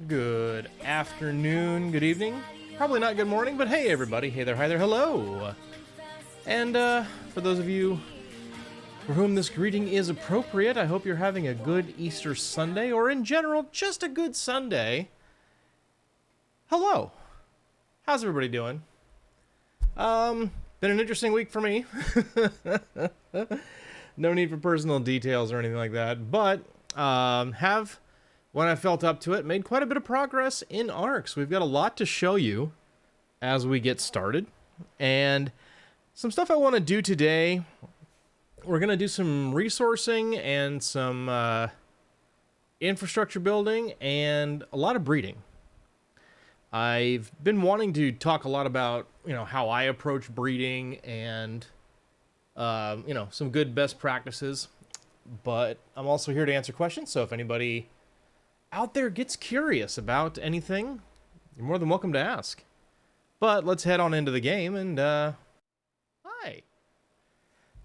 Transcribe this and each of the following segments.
Good afternoon, good evening, probably not good morning, but hey everybody, hey there, hi there, hello. And for those of you for whom this greeting is appropriate, I hope you're having a good Easter Sunday, or in general, just a good Sunday. Hello. How's everybody doing? Been an interesting week for me. No need for personal details or anything like that, but have, when I felt up to it, made quite a bit of progress in ARK. So we've got a lot to show you as we get started. And some stuff I want to do today, we're going to do some resourcing and some infrastructure building and a lot of breeding. I've been wanting to talk a lot about, how I approach breeding and, some good best practices. But I'm also here to answer questions, so if anybody out there gets curious about anything, you're more than welcome to ask. But let's head on into the game, and, hi.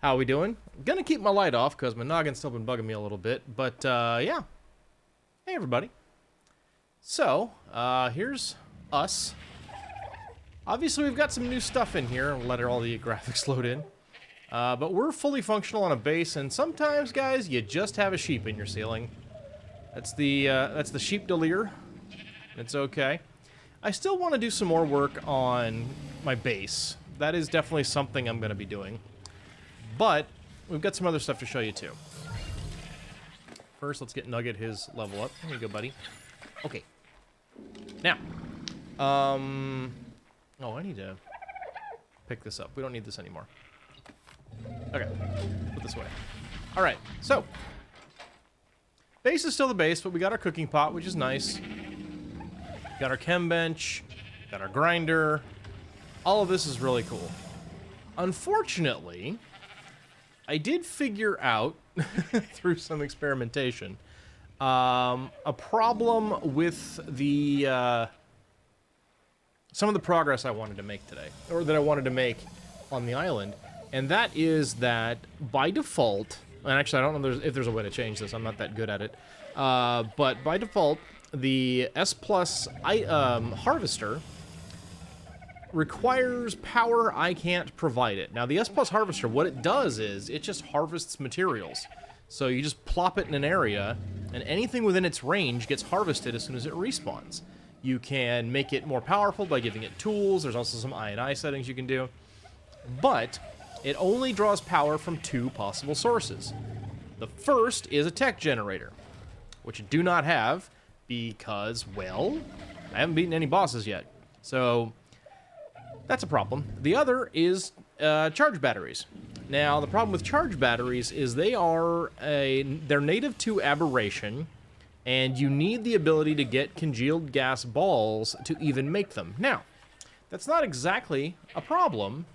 How we doing? I'm gonna keep my light off, because my noggin's still been bugging me a little bit, but, yeah. Hey, everybody. So, here's us. Obviously, we've got some new stuff in here. I'll let all the graphics load in. But we're fully functional on a base, and sometimes, guys, you just have a sheep in your ceiling. That's the sheep delir. It's okay. I still want to do some more work on my base. That is definitely something I'm going to be doing. But we've got some other stuff to show you, too. First, let's get Nugget his level up. Here you go, buddy. Okay. Now, oh, I need to pick this up. We don't need this anymore. Okay, put this away. All right, so base is still the base, but we got our cooking pot, which is nice. Got our chem bench, got our grinder. All of this is really cool. Unfortunately, I did figure out through some experimentation a problem with the some of the progress I wanted to make today, or that I wanted to make on the island. And that is that by default, and actually I don't know if there's a way to change this, I'm not that good at it, but by default, the S Plus harvester requires power I can't provide it. Now the S Plus harvester, what it does is, it just harvests materials. So you just plop it in an area, and anything within its range gets harvested as soon as it respawns. You can make it more powerful by giving it tools, there's also some I&I settings you can do, but it only draws power from two possible sources. The first is a tech generator, which I do not have because, well, I haven't beaten any bosses yet. So that's a problem. The other is charge batteries. Now, the problem with charge batteries is they're native to Aberration, and you need the ability to get congealed gas balls to even make them. Now, that's not exactly a problem,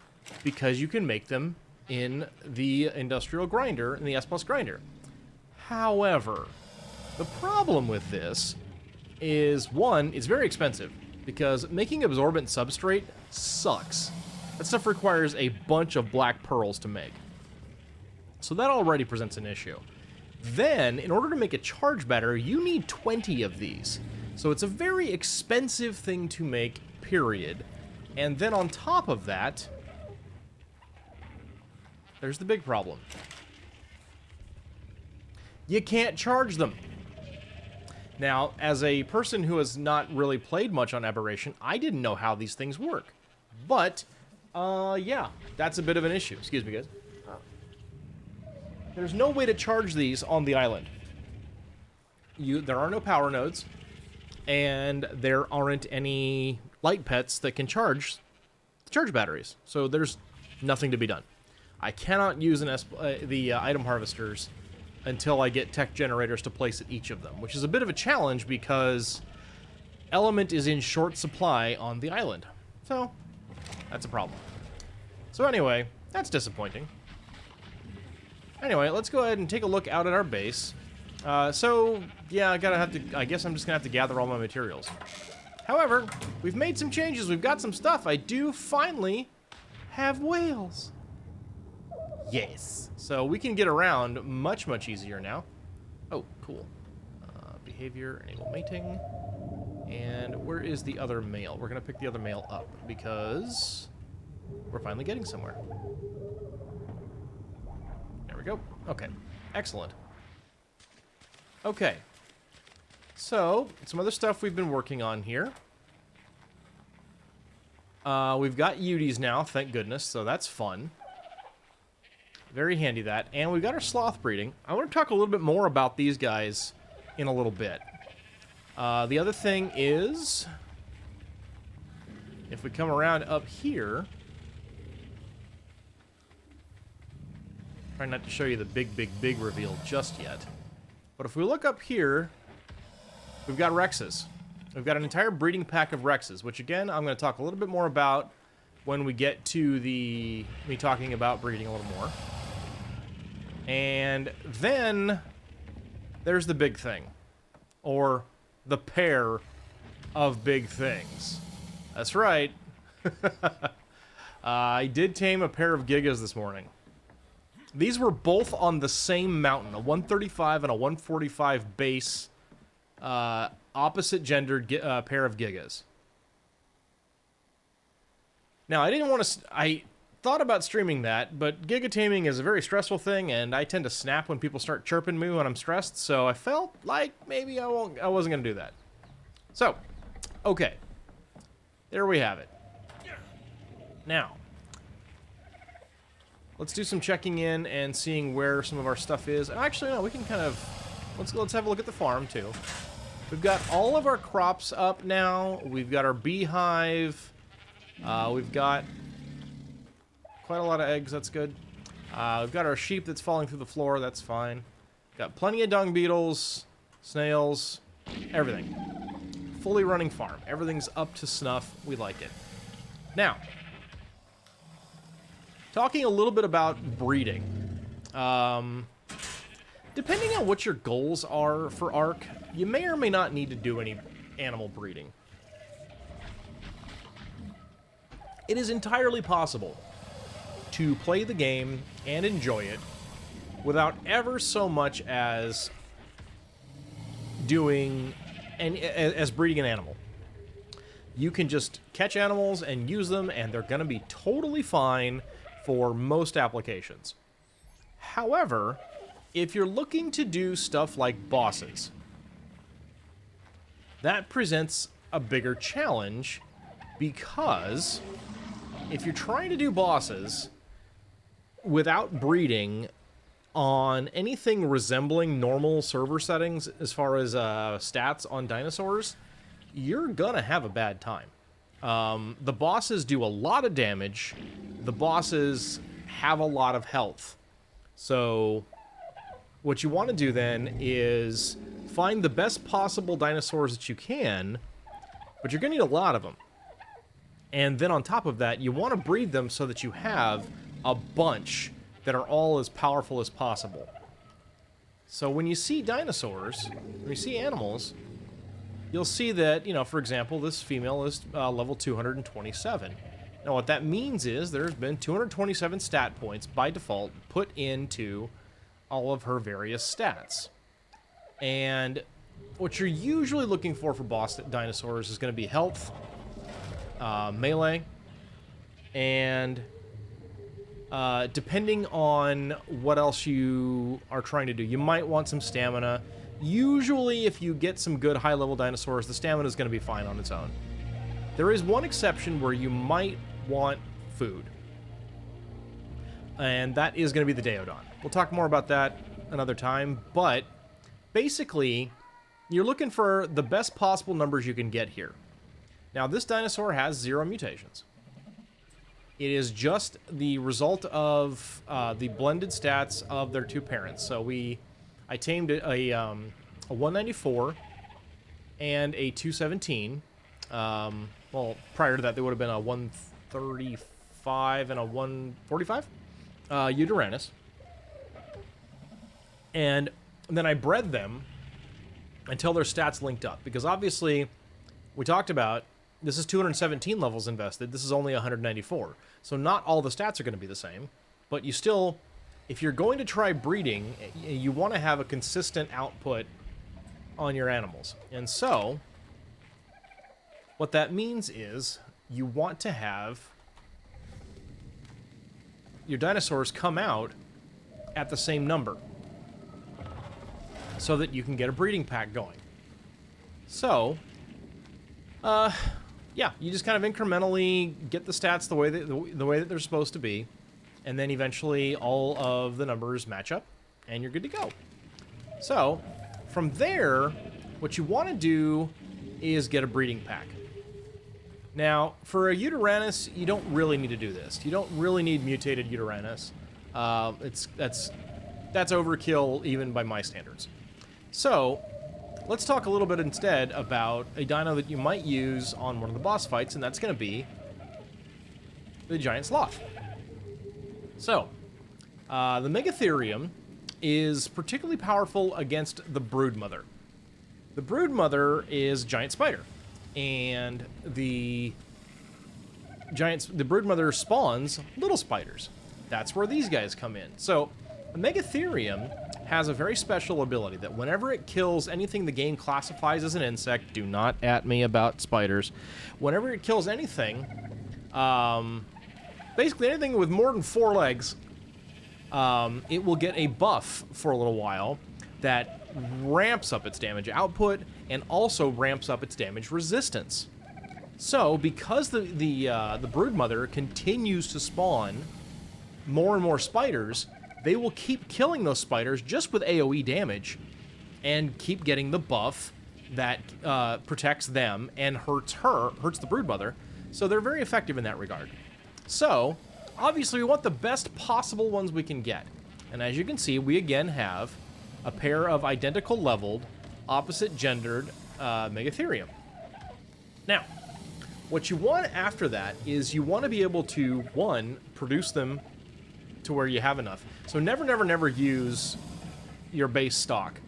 because you can make them in the industrial grinder, in the S Plus grinder. However, the problem with this is, one, it's very expensive, because making absorbent substrate sucks. That stuff requires a bunch of black pearls to make. So that already presents an issue. Then, in order to make a charge battery, you need 20 of these. So it's a very expensive thing to make, period. And then on top of that, there's the big problem. You can't charge them. Now, as a person who has not really played much on Aberration, I didn't know how these things work. But, yeah, that's a bit of an issue. Excuse me, guys. There's no way to charge these on the island. There are no power nodes, and there aren't any light pets that can charge batteries. So there's nothing to be done. I cannot use the item harvesters until I get tech generators to place at each of them, which is a bit of a challenge because element is in short supply on the island. So, that's a problem. So anyway, that's disappointing. Anyway, let's go ahead and take a look out at our base. So, yeah, I guess I'm just gonna have to gather all my materials. However, we've made some changes, we've got some stuff. I do finally have whales. Yes. So we can get around much easier now. Oh, cool. Behavior, enable mating. And where is the other male? We're going to pick the other male up because we're finally getting somewhere. There we go. Okay. Excellent. Okay. So, some other stuff we've been working on here. We've got Uties now, thank goodness, so that's fun. Very handy, that. And we've got our sloth breeding. I want to talk a little bit more about these guys in a little bit. The other thing is, if we come around up here, try not to show you the big reveal just yet. But if we look up here, we've got Rexes. We've got an entire breeding pack of Rexes, which again, I'm going to talk a little bit more about when we get to me talking about breeding a little more. And then there's the big thing, or the pair of big things. That's right. I did tame a pair of Gigas this morning. These were both on the same mountain, a 135 and a 145 base, opposite gendered pair of Gigas. Now, I didn't want to... I thought about streaming that, but Giga taming is a very stressful thing, and I tend to snap when people start chirping me when I'm stressed, so I felt like maybe I wasn't going to do that. So, okay. There we have it. Now, let's do some checking in and seeing where some of our stuff is. Actually, no, we can kind of... Let's have a look at the farm, too. We've got all of our crops up now. We've got our beehive. We've got quite a lot of eggs. That's good. We've got our sheep that's falling through the floor. That's fine. Got plenty of dung beetles, snails, everything. Fully running farm. Everything's up to snuff. We like it. Now, talking a little bit about breeding. Depending on what your goals are for ARK, you may or may not need to do any animal breeding. It is entirely possible to play the game and enjoy it without ever so much as doing as breeding an animal. You can just catch animals and use them, and they're going to be totally fine for most applications. However, if you're looking to do stuff like bosses, that presents a bigger challenge, because if you're trying to do bosses without breeding on anything resembling normal server settings as far as stats on dinosaurs, you're gonna have a bad time. The bosses do a lot of damage. The bosses have a lot of health. So what you want to do then is find the best possible dinosaurs that you can, but you're gonna need a lot of them. And then on top of that, you want to breed them so that you have a bunch that are all as powerful as possible. So when you see dinosaurs, when you see animals, you'll see that, you know, for example, this female is level 227. Now what that means is there's been 227 stat points by default put into all of her various stats. And what you're usually looking for boss dinosaurs is going to be health, melee, and depending on what else you are trying to do, you might want some stamina. Usually, if you get some good high-level dinosaurs, the stamina is going to be fine on its own. There is one exception where you might want food, and that is going to be the Deodon. We'll talk more about that another time, but basically, you're looking for the best possible numbers you can get here. Now, this dinosaur has 0 mutations. It is just the result of the blended stats of their two parents. So I tamed a 194 and a 217. Well, prior to that, they would have been a 135 and a 145 Uteranus. And then I bred them until their stats linked up. Because obviously, we talked about, this is 217 levels invested. This is only 194. So not all the stats are going to be the same. But you still, if you're going to try breeding, you want to have a consistent output on your animals. And so, What that means is you want to have your dinosaurs come out at the same number so that you can get a breeding pack going. So, yeah, you just kind of incrementally get the stats the way that they're supposed to be, and then eventually all of the numbers match up, and you're good to go. So, from there, what you want to do is get a breeding pack. Now, for a Uteranus, you don't really need to do this. You don't really need mutated Uteranus. That's overkill even by my standards. So, let's talk a little bit instead about a dino that you might use on one of the boss fights, and that's going to be the Giant Sloth. So, the Megatherium is particularly powerful against the Broodmother. The Broodmother is a giant spider, and the Broodmother spawns little spiders. That's where these guys come in. So, the Megatherium has a very special ability that whenever it kills anything the game classifies as an insect, do not at me about spiders, whenever it kills anything, basically anything with more than 4 legs, it will get a buff for a little while that ramps up its damage output and also ramps up its damage resistance. So, because the Broodmother continues to spawn more and more spiders, they will keep killing those spiders just with AoE damage and keep getting the buff that protects them and hurts the Broodmother. So they're very effective in that regard. So, obviously we want the best possible ones we can get. And as you can see, we again have a pair of identical leveled, opposite gendered Megatherium. Now, what you want after that is you want to be able to, one, produce them to where you have enough. So never use your base stock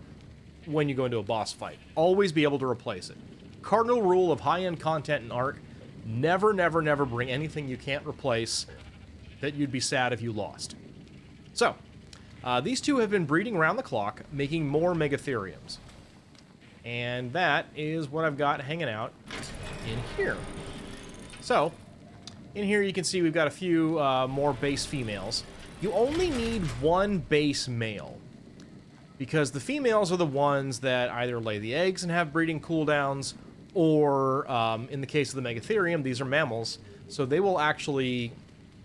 when you go into a boss fight. Always be able to replace it. Cardinal rule of high-end content in ARK, never bring anything you can't replace that you'd be sad if you lost. So, these two have been breeding around the clock, making more Megatheriums. And that is what I've got hanging out in here. So, in here you can see we've got a few more base females. You only need one base male, because the females are the ones that either lay the eggs and have breeding cooldowns, or in the case of the Megatherium, these are mammals, so they will actually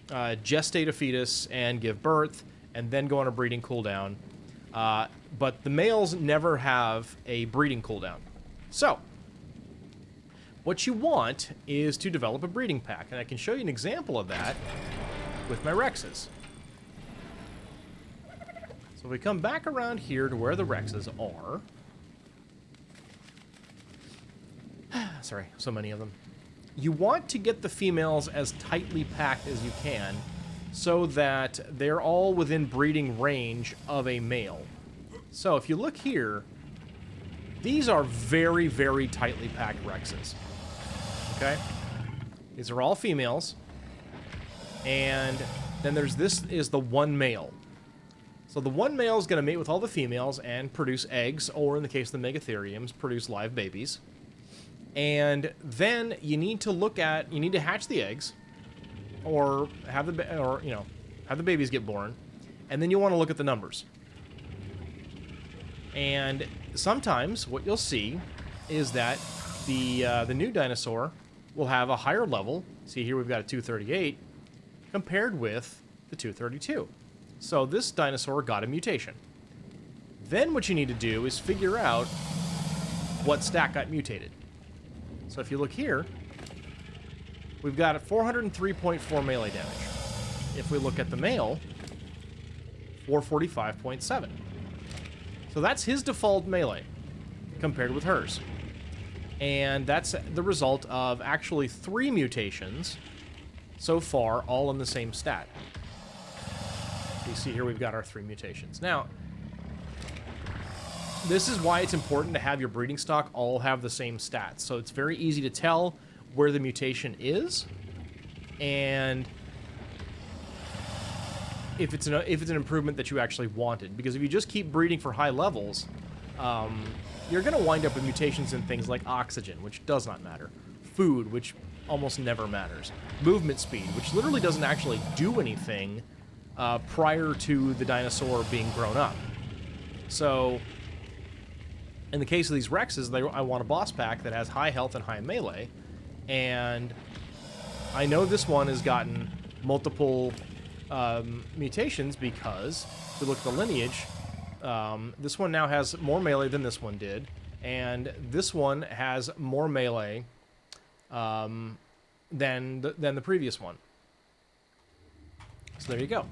gestate a fetus and give birth, and then go on a breeding cooldown. But the males never have a breeding cooldown. So, what you want is to develop a breeding pack, and I can show you an example of that with my Rexes. So we come back around here to where the Rexes are. Sorry, so many of them. You want to get the females as tightly packed as you can so that they're all within breeding range of a male. So if you look here, these are very tightly packed Rexes. Okay? These are all females. And then this is the one male. So the one male is going to mate with all the females and produce eggs, or in the case of the Megatheriums, produce live babies. And then you need to hatch the eggs, or have the babies get born, and then you want to look at the numbers. And sometimes what you'll see is that the new dinosaur will have a higher level. See here we've got a 238 compared with the 232. So this dinosaur got a mutation. Then what you need to do is figure out what stat got mutated. So if you look here, we've got a 403.4 melee damage. If we look at the male, 445.7. So that's his default melee compared with hers. And that's the result of actually 3 mutations so far, all in the same stat. You see here we've got our 3 mutations. Now, this is why it's important to have your breeding stock all have the same stats. So it's very easy to tell where the mutation is, and if it's an improvement that you actually wanted. Because if you just keep breeding for high levels, you're going to wind up with mutations in things like oxygen, which does not matter. food, which almost never matters. Movement speed, which literally doesn't actually do anything prior to the dinosaur being grown up. So, in the case of these Rexes, I want a boss pack that has high health and high melee, and I know this one has gotten multiple mutations because, if we look at the lineage, this one now has more melee than this one did, and this one has more melee than the previous one. So there you go.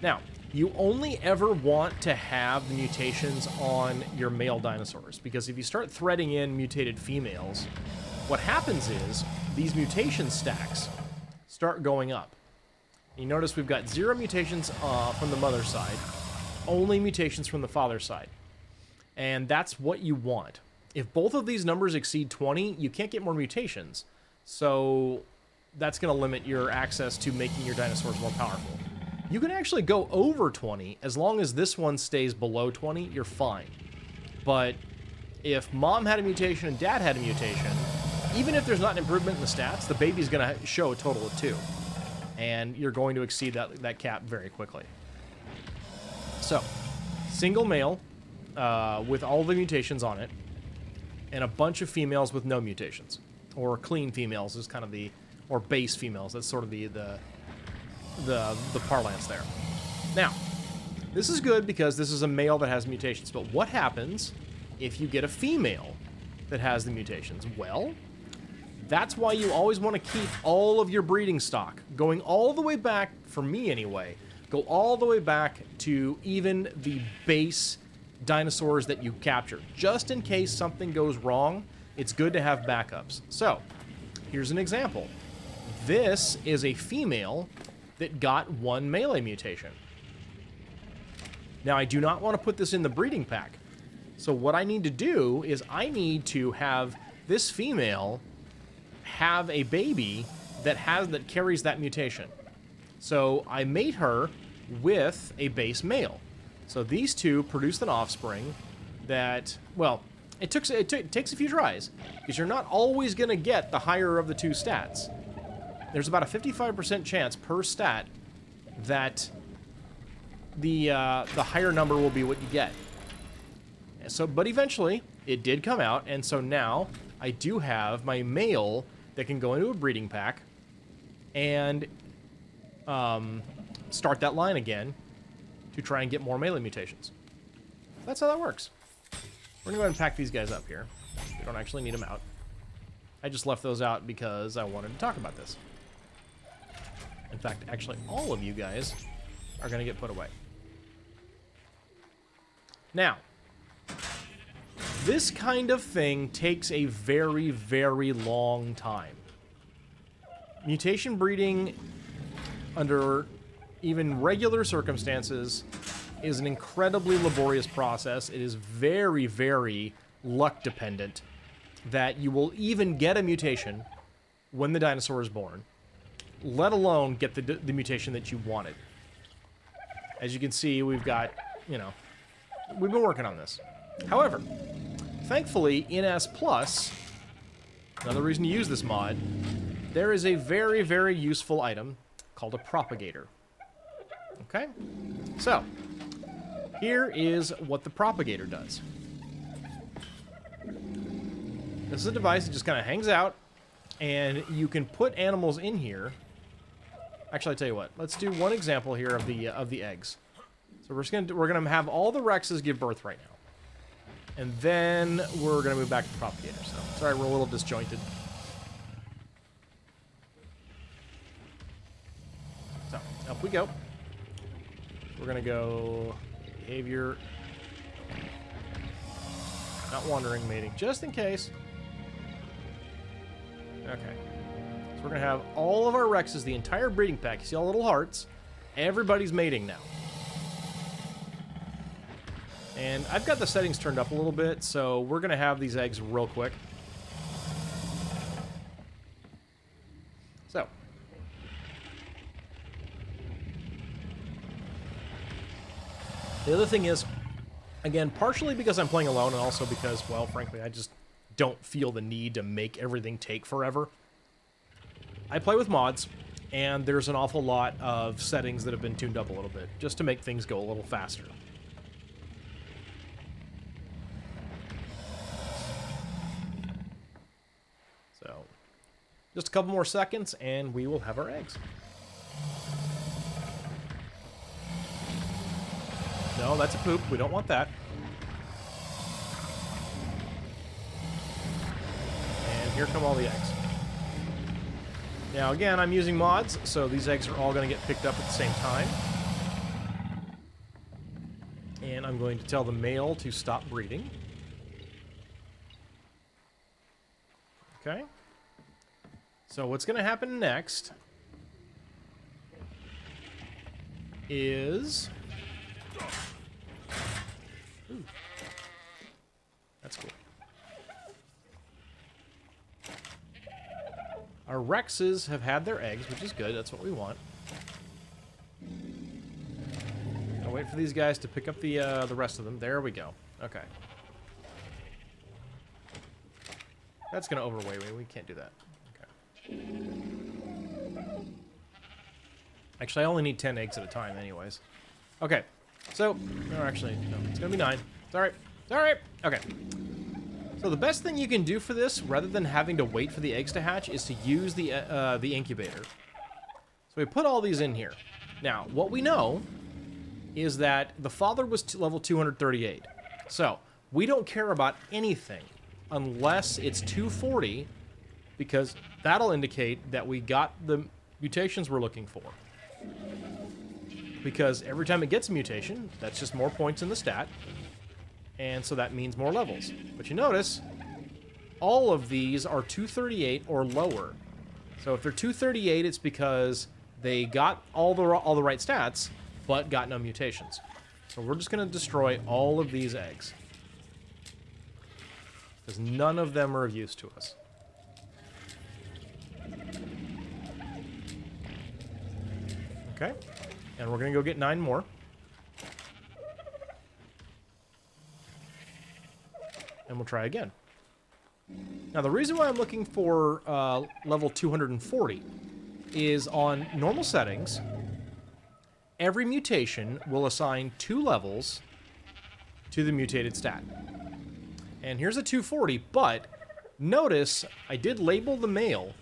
Now, you only ever want to have the mutations on your male dinosaurs, because if you start threading in mutated females, what happens is these mutation stacks start going up. You notice we've got 0 mutations from the mother's side, only mutations from the father's side. And that's what you want. If both of these numbers exceed 20, you can't get more mutations. So that's going to limit your access to making your dinosaurs more powerful. You can actually go over 20, as long as this one stays below 20, you're fine. But if mom had a mutation and dad had a mutation, even if there's not an improvement in the stats, the baby's going to show a total of 2. And you're going to exceed that cap very quickly. So, single male with all the mutations on it, and a bunch of females with no mutations. Or clean females is kind of the, or base females, that's sort of the parlance there. Now, this is good because this is a male that has mutations, but what happens if you get a female that has the mutations? Well, that's why you always want to keep all of your breeding stock, going all the way back, for me anyway, go all the way back to even the base dinosaurs that you capture. Just in case something goes wrong, it's good to have backups. So, here's an example. This is a female that got 1 melee mutation. Now, I do not want to put this in the breeding pack. So what I need to do is I need to have this female have a baby that carries that mutation. So I mate her with a base male. So these two produced an offspring that, well, it takes a few tries, because you're not always going to get the higher of the 2 stats. There's about a 55% chance per stat that the higher number will be what you get. So, but eventually, it did come out, and so now I do have my male that can go into a breeding pack and start that line again to try and get more melee mutations. That's how that works. We're gonna go ahead and pack these guys up here. We don't actually need them out. I just left those out because I wanted to talk about this. In fact, actually, all of you guys are going to get put away. Now, this kind of thing takes a very, very long time. Mutation breeding under even regular circumstances is an incredibly laborious process. It is very, very luck dependent that you will even get a mutation when the dinosaur is born, let alone get the mutation that you wanted. As you can see, we've got, we've been working on this. However, thankfully, in S+, another reason to use this mod, there is a very, very useful item called a propagator. Okay? So, here is what the propagator does. This is a device that just kind of hangs out, and you can put animals in here. Actually, I tell you what. Let's do one example here of the eggs. So we're gonna have all the Rexes give birth right now, and then we're gonna move back to the propagator. So sorry, we're a little disjointed. So up we go. We're gonna go behavior, not wandering mating, just in case. Okay. So we're going to have all of our Rexes, the entire breeding pack. You see all the little hearts? Everybody's mating now. And I've got the settings turned up a little bit, so we're going to have these eggs real quick. So. The other thing is, again, partially because I'm playing alone and also because, well, frankly, I just don't feel the need to make everything take forever. I play with mods, and there's an awful lot of settings that have been tuned up a little bit, just to make things go a little faster. So, just a couple more seconds, and we will have our eggs. No, that's a poop. We don't want that. And here come all the eggs. Now, again, I'm using mods, so these eggs are all going to get picked up at the same time. And I'm going to tell the male to stop breeding. Okay. So what's going to happen next is... Ooh. That's cool. Our Rexes have had their eggs, which is good. That's what we want. I'll wait for these guys to pick up the rest of them. There we go. Okay. That's going to overweigh me. We can't do that. Okay. Actually, I only need 10 eggs at a time anyways. Okay. So, no, actually, no. It's going to be 9. It's all right. It's all right. Okay. So the best thing you can do for this, rather than having to wait for the eggs to hatch, is to use the incubator. So we put all these in here. Now, what we know is that the father was level 238. So we don't care about anything unless it's 240, because that'll indicate that we got the mutations we're looking for. Because every time it gets a mutation, that's just more points in the stat. And so that means more levels. But you notice, all of these are 238 or lower. So if they're 238, it's because they got all the right stats, but got no mutations. So we're just going to destroy all of these eggs, because none of them are of use to us. Okay. And we're going to go get 9 more. And we'll try again. Now, the reason why I'm looking for level 240 is on normal settings, every mutation will assign 2 levels to the mutated stat. And here's a 240, but notice I did label the male,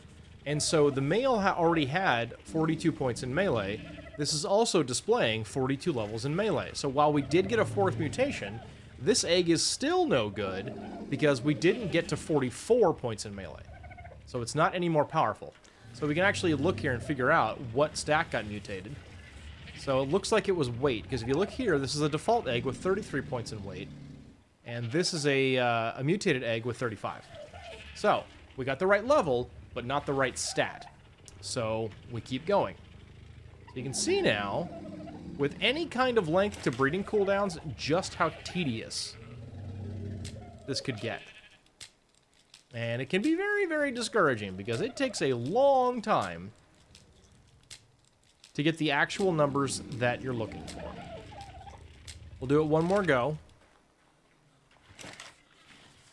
and so the male already had 42 points in melee. This is also displaying 42 levels in melee. So while we did get a 4th mutation, this egg is still no good because we didn't get to 44 points in melee. So it's not any more powerful. So we can actually look here and figure out what stat got mutated. So it looks like it was weight, because if you look here, this is a default egg with 33 points in weight, and this is a mutated egg with 35. So we got the right level, but not the right stat. So we keep going. So you can see now, with any kind of length to breeding cooldowns, just how tedious this could get. And it can be very, very discouraging, because it takes a long time to get the actual numbers that you're looking for. We'll do it one more go.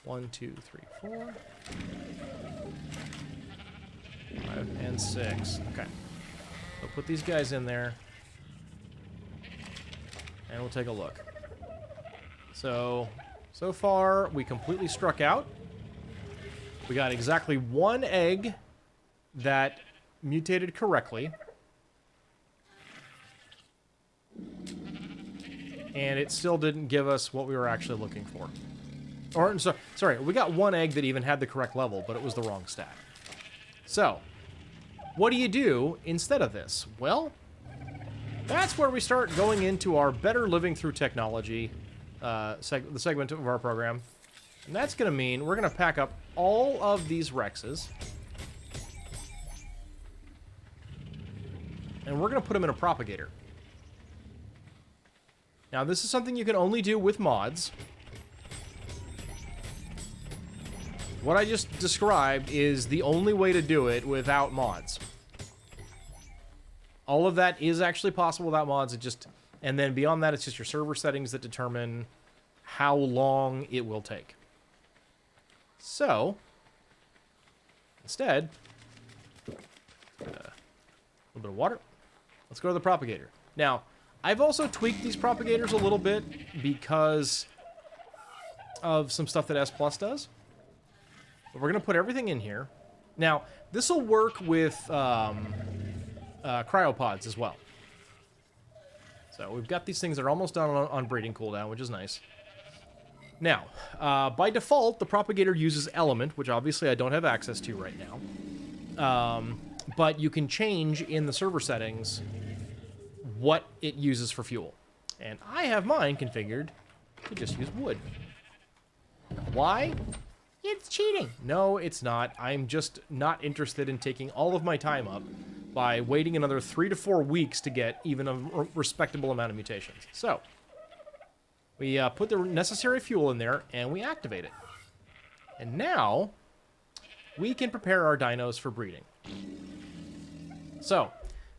1, 2, 3, 4. 5 and 6. Okay. So put these guys in there. And we'll take a look. So far, we completely struck out. We got exactly 1 egg that mutated correctly. And it still didn't give us what we were actually looking for. Or, sorry, we got 1 egg that even had the correct level, but it was the wrong stat. So, what do you do instead of this? Well, that's where we start going into our Better Living Through Technology, the segment of our program. And that's going to mean we're going to pack up all of these Rexes. And we're going to put them in a propagator. Now, this is something you can only do with mods. What I just described is the only way to do it without mods. All of that is actually possible without mods. And then beyond that, it's just your server settings that determine how long it will take. So, instead, a little bit of water. Let's go to the propagator. Now, I've also tweaked these propagators a little bit because of some stuff that S Plus does. But we're going to put everything in here. Now, this will work with cryopods as well. So we've got these things that are almost done on breeding cooldown, which is nice. Now, by default, the propagator uses element, which obviously I don't have access to right now. But you can change in the server settings what it uses for fuel. And I have mine configured to just use wood. Why? It's cheating. No, it's not. I'm just not interested in taking all of my time up by waiting another 3 to 4 weeks to get even a respectable amount of mutations. So, we put the necessary fuel in there, and we activate it. And now, we can prepare our dinos for breeding. So,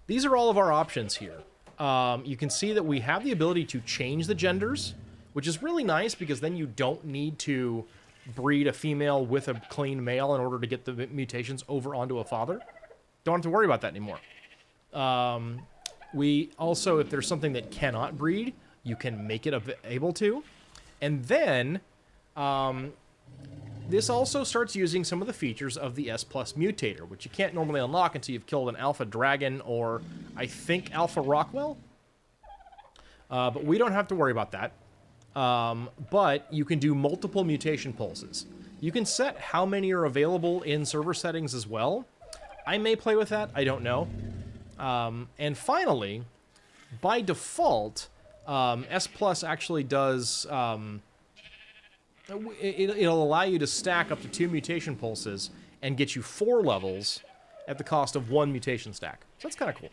these are all of our options here. You can see that we have the ability to change the genders, which is really nice because then you don't need to breed a female with a clean male in order to get the mutations over onto a father. Don't have to worry about that anymore. We also, if there's something that cannot breed, you can make it able to. And then, this also starts using some of the features of the S Plus mutator, which you can't normally unlock until you've killed an alpha dragon or, I think, alpha Rockwell. But we don't have to worry about that. But you can do multiple mutation pulses. You can set how many are available in server settings as well. I may play with that, I don't know. And finally, by default, S Plus actually does... it'll allow you to stack up to 2 mutation pulses and get you 4 levels at the cost of 1 mutation stack. So that's kind of cool.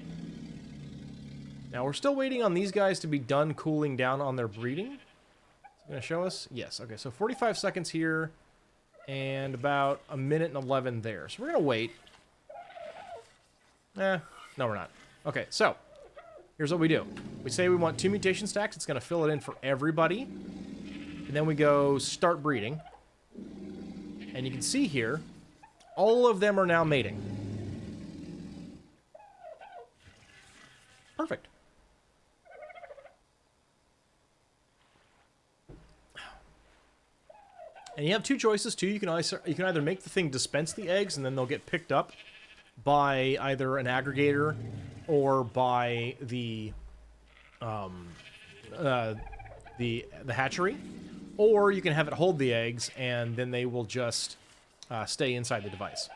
Now, we're still waiting on these guys to be done cooling down on their breeding. It's going to show us? Yes. Okay, so 45 seconds here and about 1 minute and 11 there. So we're going to wait. No, we're not. Okay, so here's what we do. We say we want 2 mutation stacks. It's going to fill it in for everybody. And then we go start breeding. And you can see here, all of them are now mating. Perfect. And you have 2 choices too. You can either make the thing dispense the eggs and then they'll get picked up by either an aggregator or by the hatchery, or you can have it hold the eggs and then they will just stay inside the device.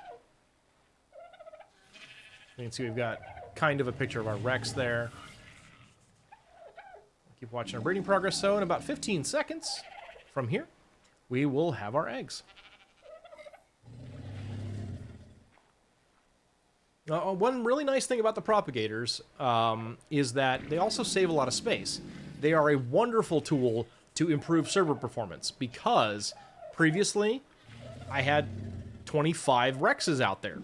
You can see we've got kind of a picture of our Rex there. Keep watching our breeding progress. So in about 15 seconds from here, we will have our eggs. One really nice thing about the propagators is that they also save a lot of space. They are a wonderful tool to improve server performance because previously I had 25 Rexes out there.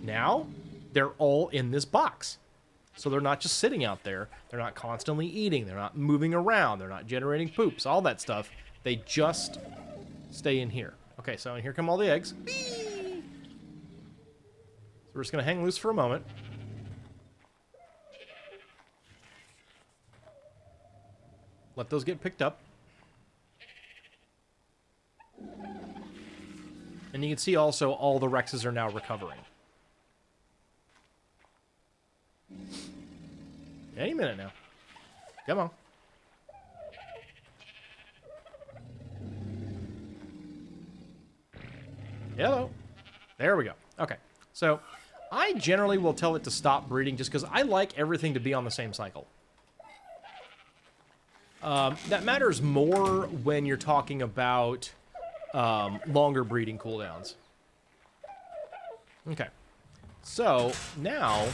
Now they're all in this box. So they're not just sitting out there. They're not constantly eating. They're not moving around. They're not generating poops, all that stuff. They just stay in here. Okay, so here come all the eggs. So we're just going to hang loose for a moment. Let those get picked up. And you can see also all the Rexes are now recovering. Any minute now. Come on. Hello. There we go. Okay. So, I generally will tell it to stop breeding just because I like everything to be on the same cycle. That matters more when you're talking about longer breeding cooldowns. Okay. So, now,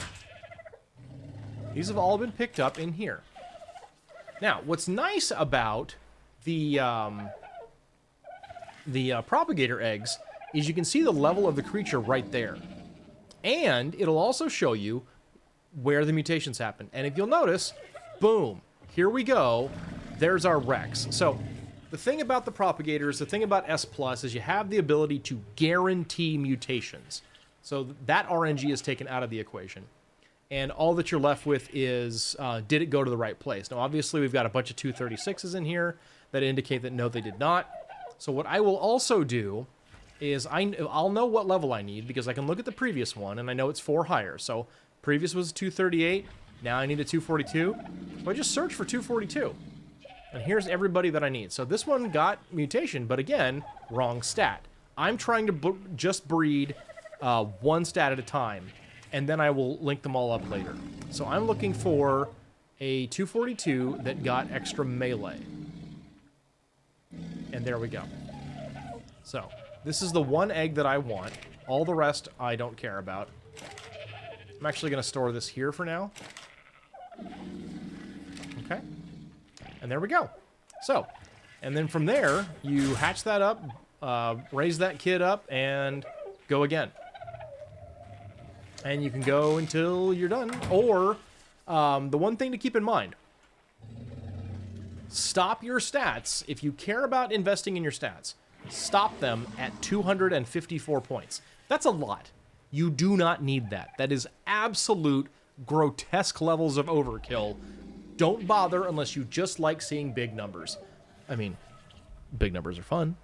these have all been picked up in here. Now, what's nice about the propagator eggs is you can see the level of the creature right there. And it'll also show you where the mutations happen. And if you'll notice, boom, here we go. There's our Rex. So the thing about the propagators, the thing about S Plus is you have the ability to guarantee mutations. So that RNG is taken out of the equation. And all that you're left with is, did it go to the right place? Now, obviously, we've got a bunch of 236s in here that indicate that no, they did not. So what I will also do is I'll know what level I need because I can look at the previous one, and I know it's 4 higher. So previous was 238. Now I need a 242. So I just search for 242. And here's everybody that I need. So this one got mutation, but again, wrong stat. I'm trying to just breed one stat at a time, and then I will link them all up later. So I'm looking for a 242 that got extra melee. And there we go. So this is the one egg that I want. All the rest I don't care about. I'm actually going to store this here for now. Okay. And there we go. So, and then from there, you hatch that up, raise that kid up, and go again. And you can go until you're done. Or, the one thing to keep in mind, stop your stats. If you care about investing in your stats, stop them at 254 points. That's a lot. You do not need that. That is absolute grotesque levels of overkill. Don't bother unless you just like seeing big numbers. I mean, big numbers are fun.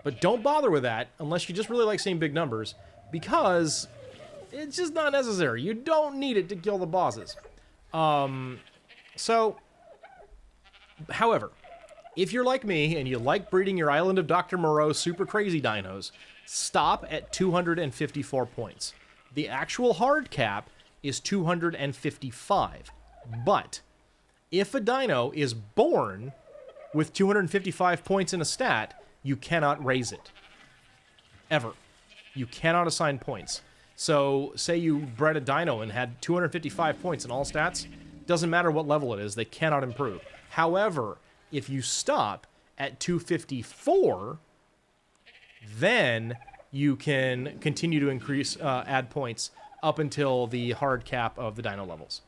But don't bother with that unless you just really like seeing big numbers, because it's just not necessary. You don't need it to kill the bosses. However, if you're like me and you like breeding your Island of Dr. Moreau super crazy dinos, stop at 254 points. The actual hard cap is 255. But if a dino is born with 255 points in a stat, you cannot raise it. Ever. You cannot assign points. So, say you bred a dino and had 255 points in all stats, doesn't matter what level it is, they cannot improve. However, if you stop at 254, then you can continue to increase, add points up until the hard cap of the dino levels.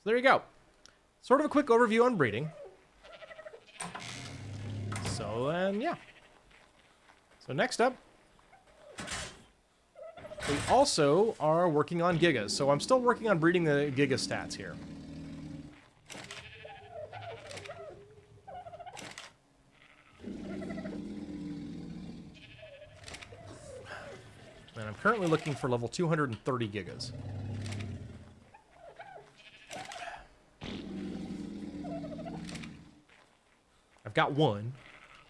So there you go. Sort of a quick overview on breeding. So then, yeah. So next up, we also are working on gigas. So I'm still working on breeding the giga stats here. And I'm currently looking for level 230 gigas. I've got one,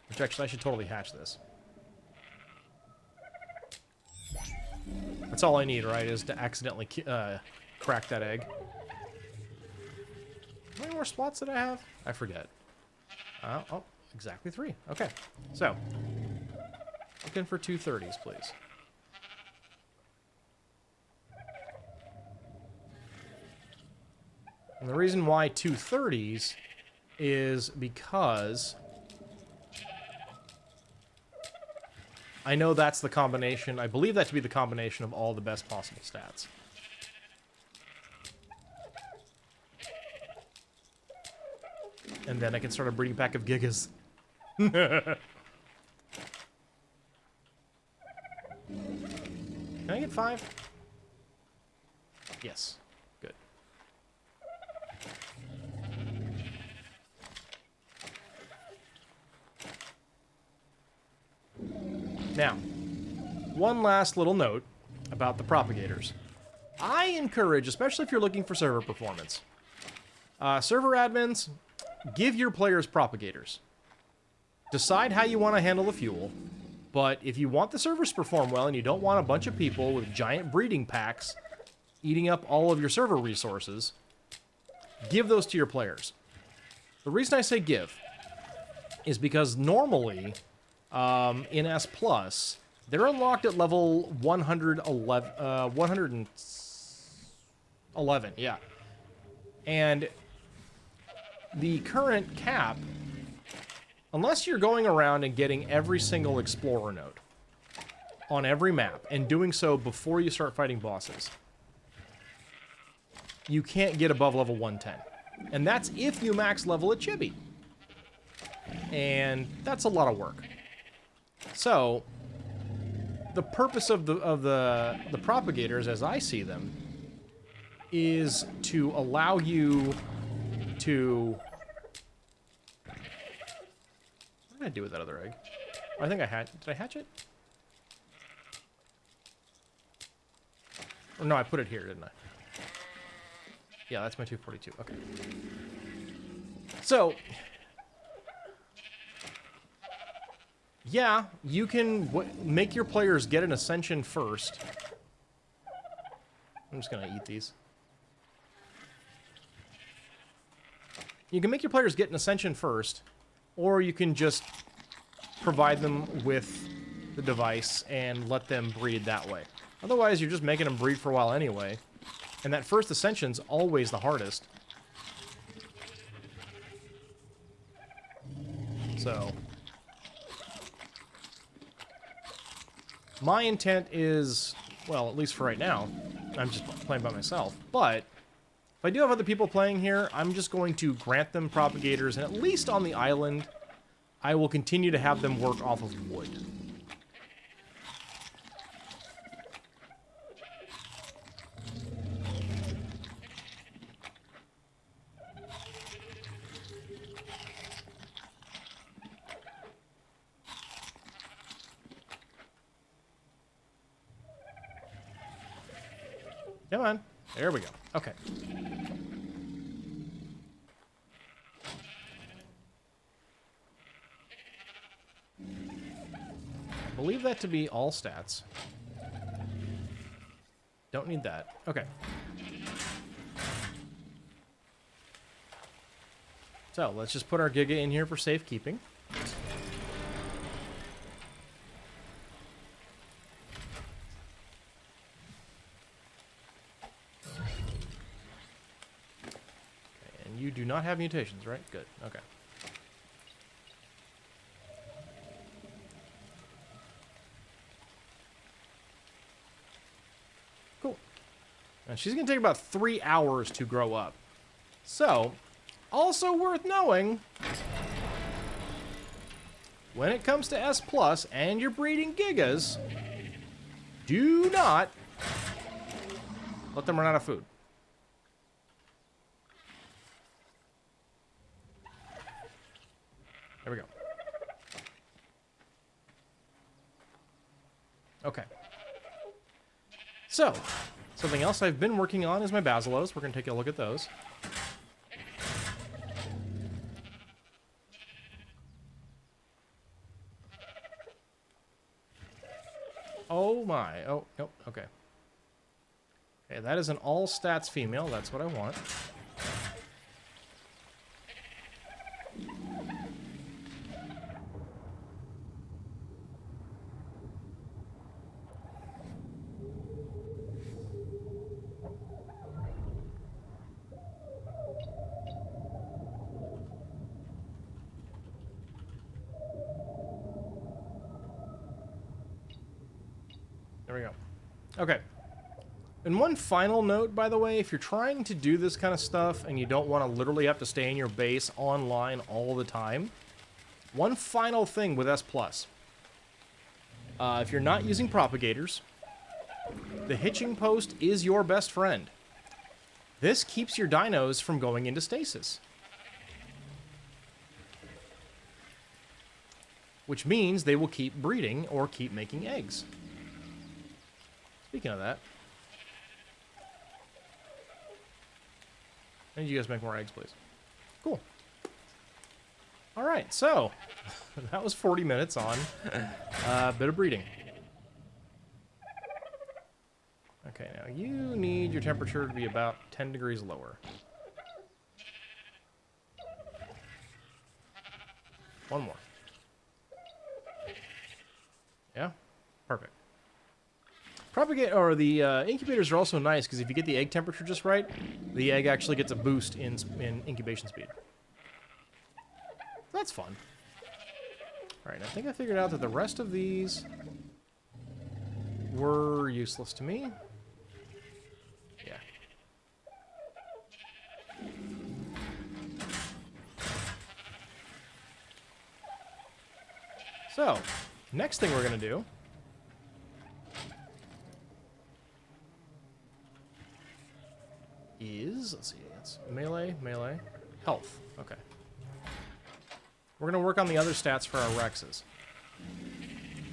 which actually I should totally hatch this. That's all I need, right, is to accidentally crack that egg. How many more slots did I have? I forget. Oh, exactly 3. Okay, so looking for 230s, please. And the reason why 230s is because I know that's the combination. I believe that to be the combination of all the best possible stats. And then I can start a breeding pack of gigas. Can I get 5? Yes. Good. Now, one last little note about the propagators. I encourage, especially if you're looking for server performance, server admins, give your players propagators. Decide how you want to handle the fuel, but if you want the servers to perform well and you don't want a bunch of people with giant breeding packs eating up all of your server resources, give those to your players. The reason I say give is because normally in S Plus, they're unlocked at level 111, yeah. And the current cap, unless you're going around and getting every single explorer node on every map and doing so before you start fighting bosses, you can't get above level 110. And that's if you max level at Chibi. and that's a lot of work. So the purpose of the propagators, as I see them, is to allow you to... What did I do with that other egg? Oh, I think I had... Did I hatch it? Or no, I put it here, didn't I? Yeah, that's my 242. Okay. So... yeah, you can make your players get an ascension first. I'm just going to eat these. You can make your players get an ascension first, or you can just provide them with the device and let them breed that way. Otherwise, you're just making them breed for a while anyway. And that first ascension's always the hardest. So... my intent is, well, at least for right now, I'm just playing by myself, but if I do have other people playing here, I'm just going to grant them propagators, and at least on the island, I will continue to have them work off of wood. Come on. There we go. Okay. I believe that to be all stats. Don't need that. Okay. So, let's just put our Giga in here for safekeeping. You do not have mutations, right? Good. Okay. Cool. And she's going to take about 3 hours to grow up. So, also worth knowing, when it comes to S+ and you're breeding Gigas, do not let them run out of food. There we go. Okay. So, something else I've been working on is my basilos. We're going to take a look at those. Oh my. Oh, nope. Okay. Okay, that is an all stats female. That's what I want. There we go. Okay. And one final note, by the way, if you're trying to do this kind of stuff and you don't want to literally have to stay in your base online all the time, one final thing with S+. If you're not using propagators, the hitching post is your best friend. This keeps your dinos from going into stasis. Which means they will keep breeding or keep making eggs. Speaking of that, I need you guys to make more eggs, please. Cool. All right, so that was 40 minutes on a bit of breeding. Okay, now you need your temperature to be about 10 degrees lower. One more. Yeah? Perfect. The incubators are also nice because if you get the egg temperature just right, the egg actually gets a boost in incubation speed. That's fun. Alright, I think I figured out that the rest of these were useless to me. Yeah. So, next thing we're going to do is, let's see, it's melee, health. Okay. We're going to work on the other stats for our Rexes.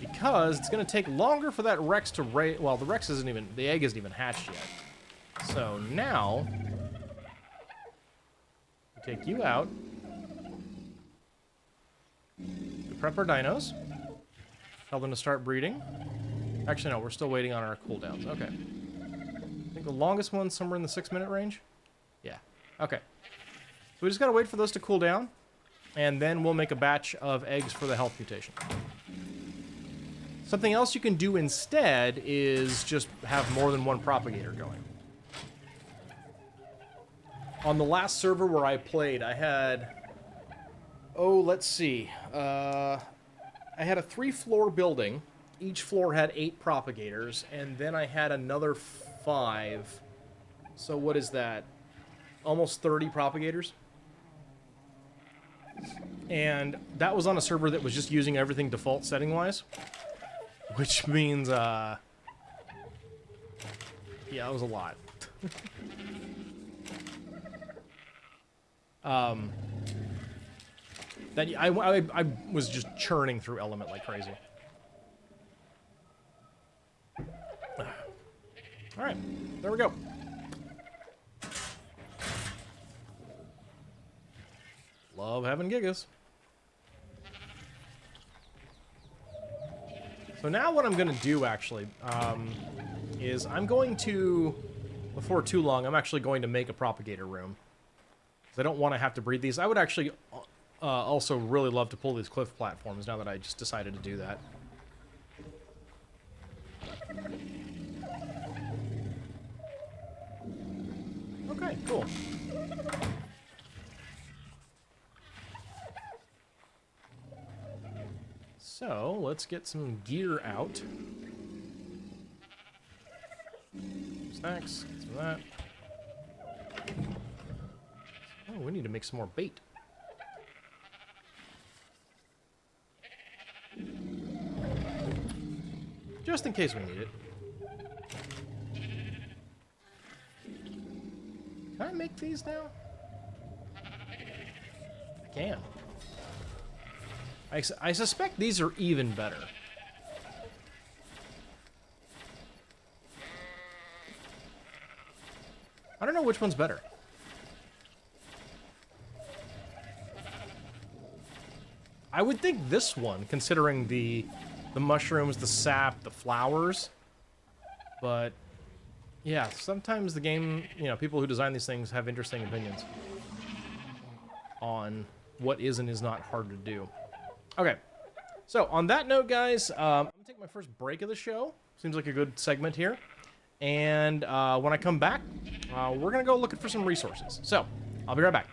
Because it's going to take longer for that Rex to raise... Well, the Rex isn't even... The egg isn't even hatched yet. So now... we take you out. We prep our dinos. Tell them to start breeding. Actually, no, we're still waiting on our cooldowns. Okay. I think the longest one's somewhere in the 6-minute range. Yeah. Okay. So we just gotta wait for those to cool down. And then we'll make a batch of eggs for the health mutation. Something else you can do instead is just have more than one propagator going. On the last server where I played, I had... Oh, let's see. I had a 3-floor building. Each floor had 8 propagators, and then I had another 5. So what is that? Almost 30 propagators. And that was on a server that was just using everything default setting-wise. Which means, yeah, it was a lot. I was just churning through Element like crazy. Alright, there we go. Love having gigas. So now what I'm going to do, actually, is I'm going to, before too long, I'm actually going to make a propagator room. Because I don't want to have to breed these. I would actually also really love to pull these cliff platforms now that I just decided to do that. Okay, cool. So, let's get some gear out. Snacks, get some of that. Oh, we need to make some more bait. Just in case we need it. Can I make these now? I can. I suspect these are even better. I don't know which one's better. I would think this one, considering the mushrooms, the sap, the flowers. But, yeah, sometimes the game, you know, people who design these things have interesting opinions on what is and is not hard to do. Okay, so on that note, guys, I'm going to take my first break of the show. Seems like a good segment here. And when I come back, we're going to go looking for some resources. So, I'll be right back.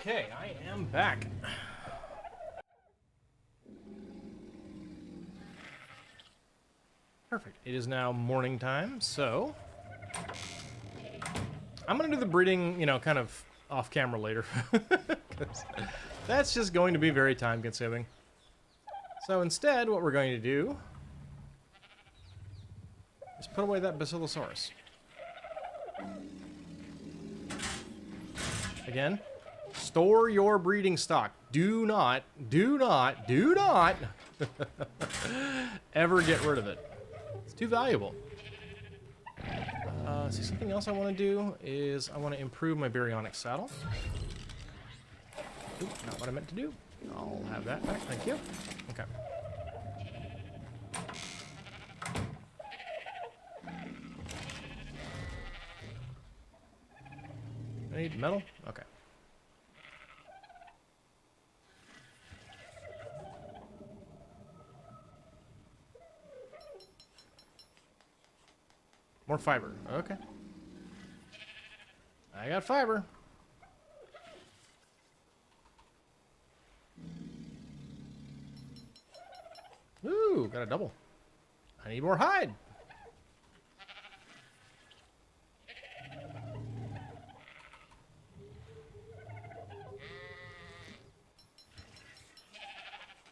Okay, I am back. Perfect. It is now morning time, so I'm gonna do the breeding, you know, kind of off camera later. 'Cause that's just going to be very time consuming. So instead, what we're going to do is put away that Basilosaurus. Again, store your breeding stock. Do not ever get rid of it. It's too valuable. See, something else I want to do is I want to improve my baryonic saddle. Oop, not what I meant to do. I'll have that back, thank you. Okay. I need metal? Okay. More fiber. Okay. I got fiber. Ooh, got a double. I need more hide.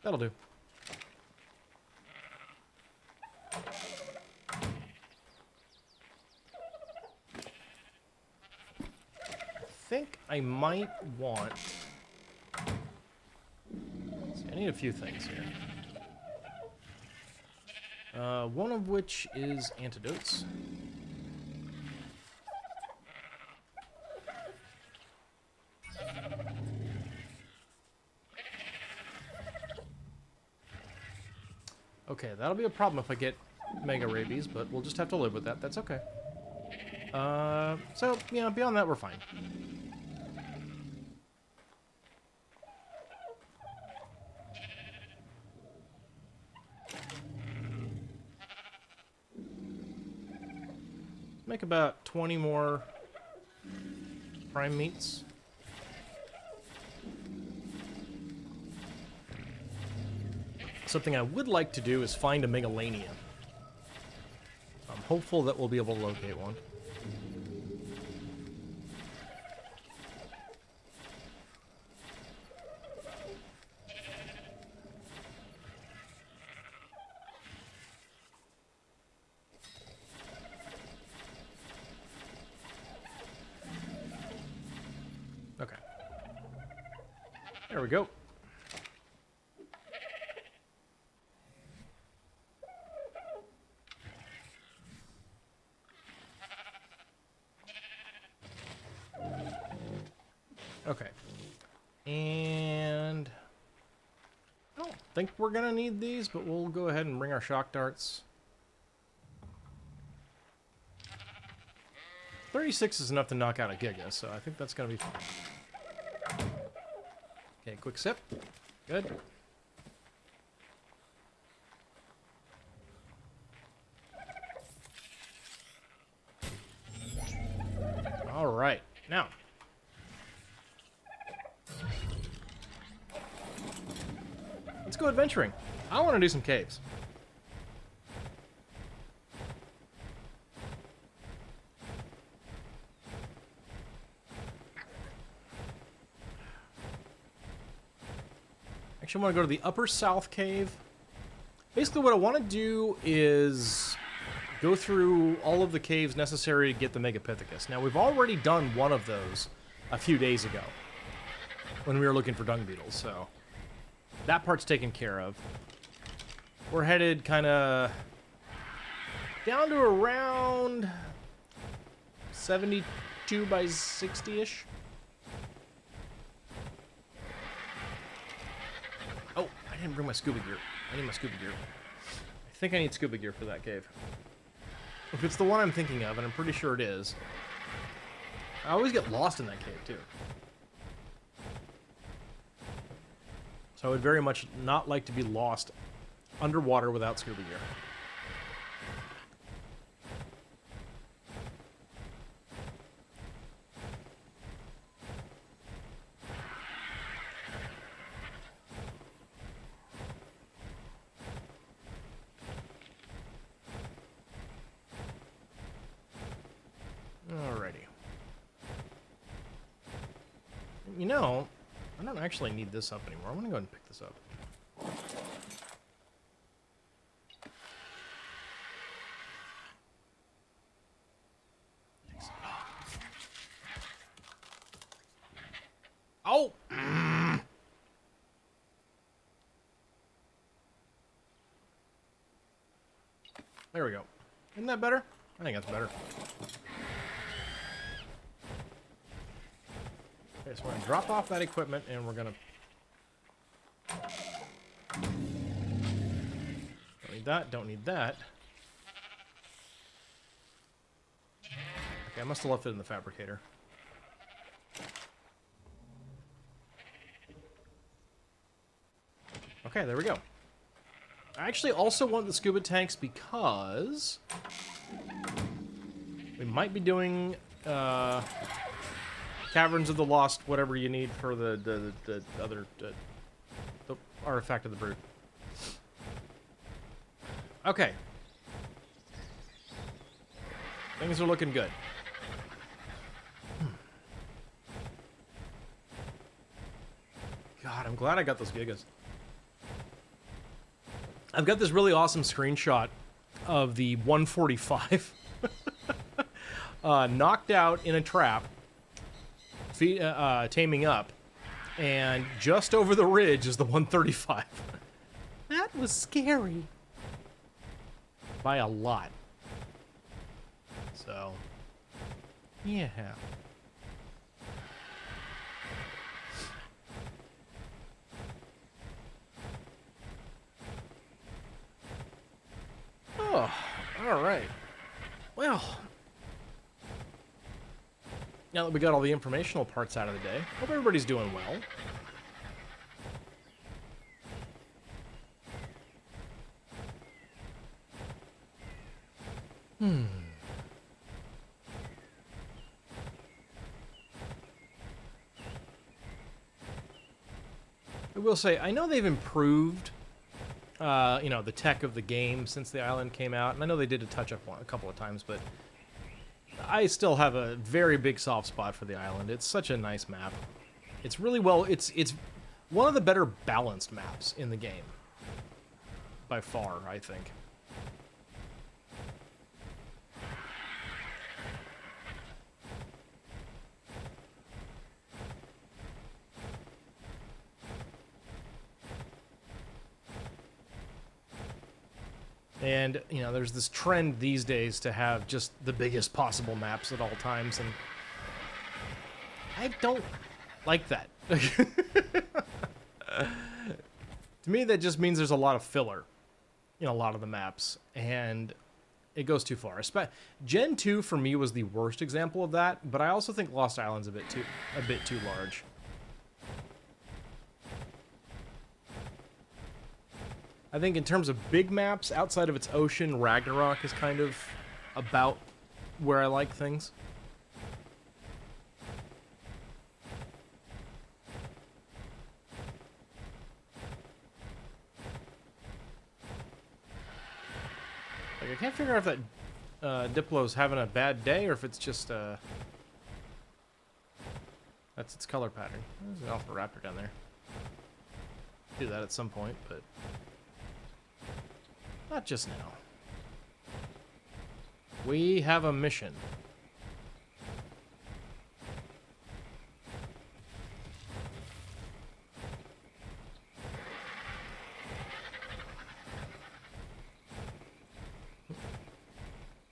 That'll do. I think I might want... See, I need a few things here. One of which is antidotes. Okay, that'll be a problem if I get mega rabies, but we'll just have to live with that. That's okay. So, yeah, beyond that, we're fine. Make about 20 more prime meats. Something I would like to do is find a Megalania. I'm hopeful that we'll be able to locate one. Okay. There we go. Okay. And I don't think we're gonna need these, but we'll go ahead and bring our shock darts. 36 is enough to knock out a Giga, so I think that's gonna be fine. Okay, quick sip. Good. All right, now. Let's go adventuring. I want to do some caves. Actually, I want to go to the upper south cave. Basically, what I want to do is go through all of the caves necessary to get the Megapithecus. Now, we've already done one of those a few days ago when we were looking for dung beetles, so that part's taken care of. We're headed kind of down to around 72 by 60-ish. Oh, I didn't bring my scuba gear. I need my scuba gear. I think I need scuba gear for that cave. If it's the one I'm thinking of, and I'm pretty sure it is. I always get lost in that cave, too. So I would very much not like to be lost underwater without scuba gear. you know, I don't actually need this up anymore. I'm gonna go ahead and pick this up. Oh! There we go. Isn't that better? I think that's better. Okay, so we're gonna drop off that equipment and we're gonna... Don't need that, don't need that. Okay, I must have left it in the fabricator. Okay, there we go. I actually also want the scuba tanks because we might be doing Caverns of the Lost, whatever you need for the other the artifact of the brute. Okay, things are looking good. God, I'm glad I got those gigas. I've got this really awesome screenshot of the 145 knocked out in a trap, taming up, and just over the ridge is the 135. That was scary. By a lot. So, yeah. Oh, all right. Well, now that we got all the informational parts out of the day, hope everybody's doing well. I will say, I know they've improved you know, the tech of the game since the island came out, and I know they did a touch-up a couple of times, but I still have a very big soft spot for the island. It's such a nice map. It's really well, it's one of the better balanced maps in the game. By far, I think. And, you know, there's this trend these days to have just the biggest possible maps at all times, and I don't like that. To me, that just means there's a lot of filler in a lot of the maps, and it goes too far. Gen 2 for me was the worst example of that, but I also think Lost Island's a bit too large. I think in terms of big maps, outside of its ocean, Ragnarok is kind of about where I like things. Like, I can't figure out if that Diplo's having a bad day or if it's just that's its color pattern. There's an Alpha Raptor down there. Do that at some point, but not just now. We have a mission.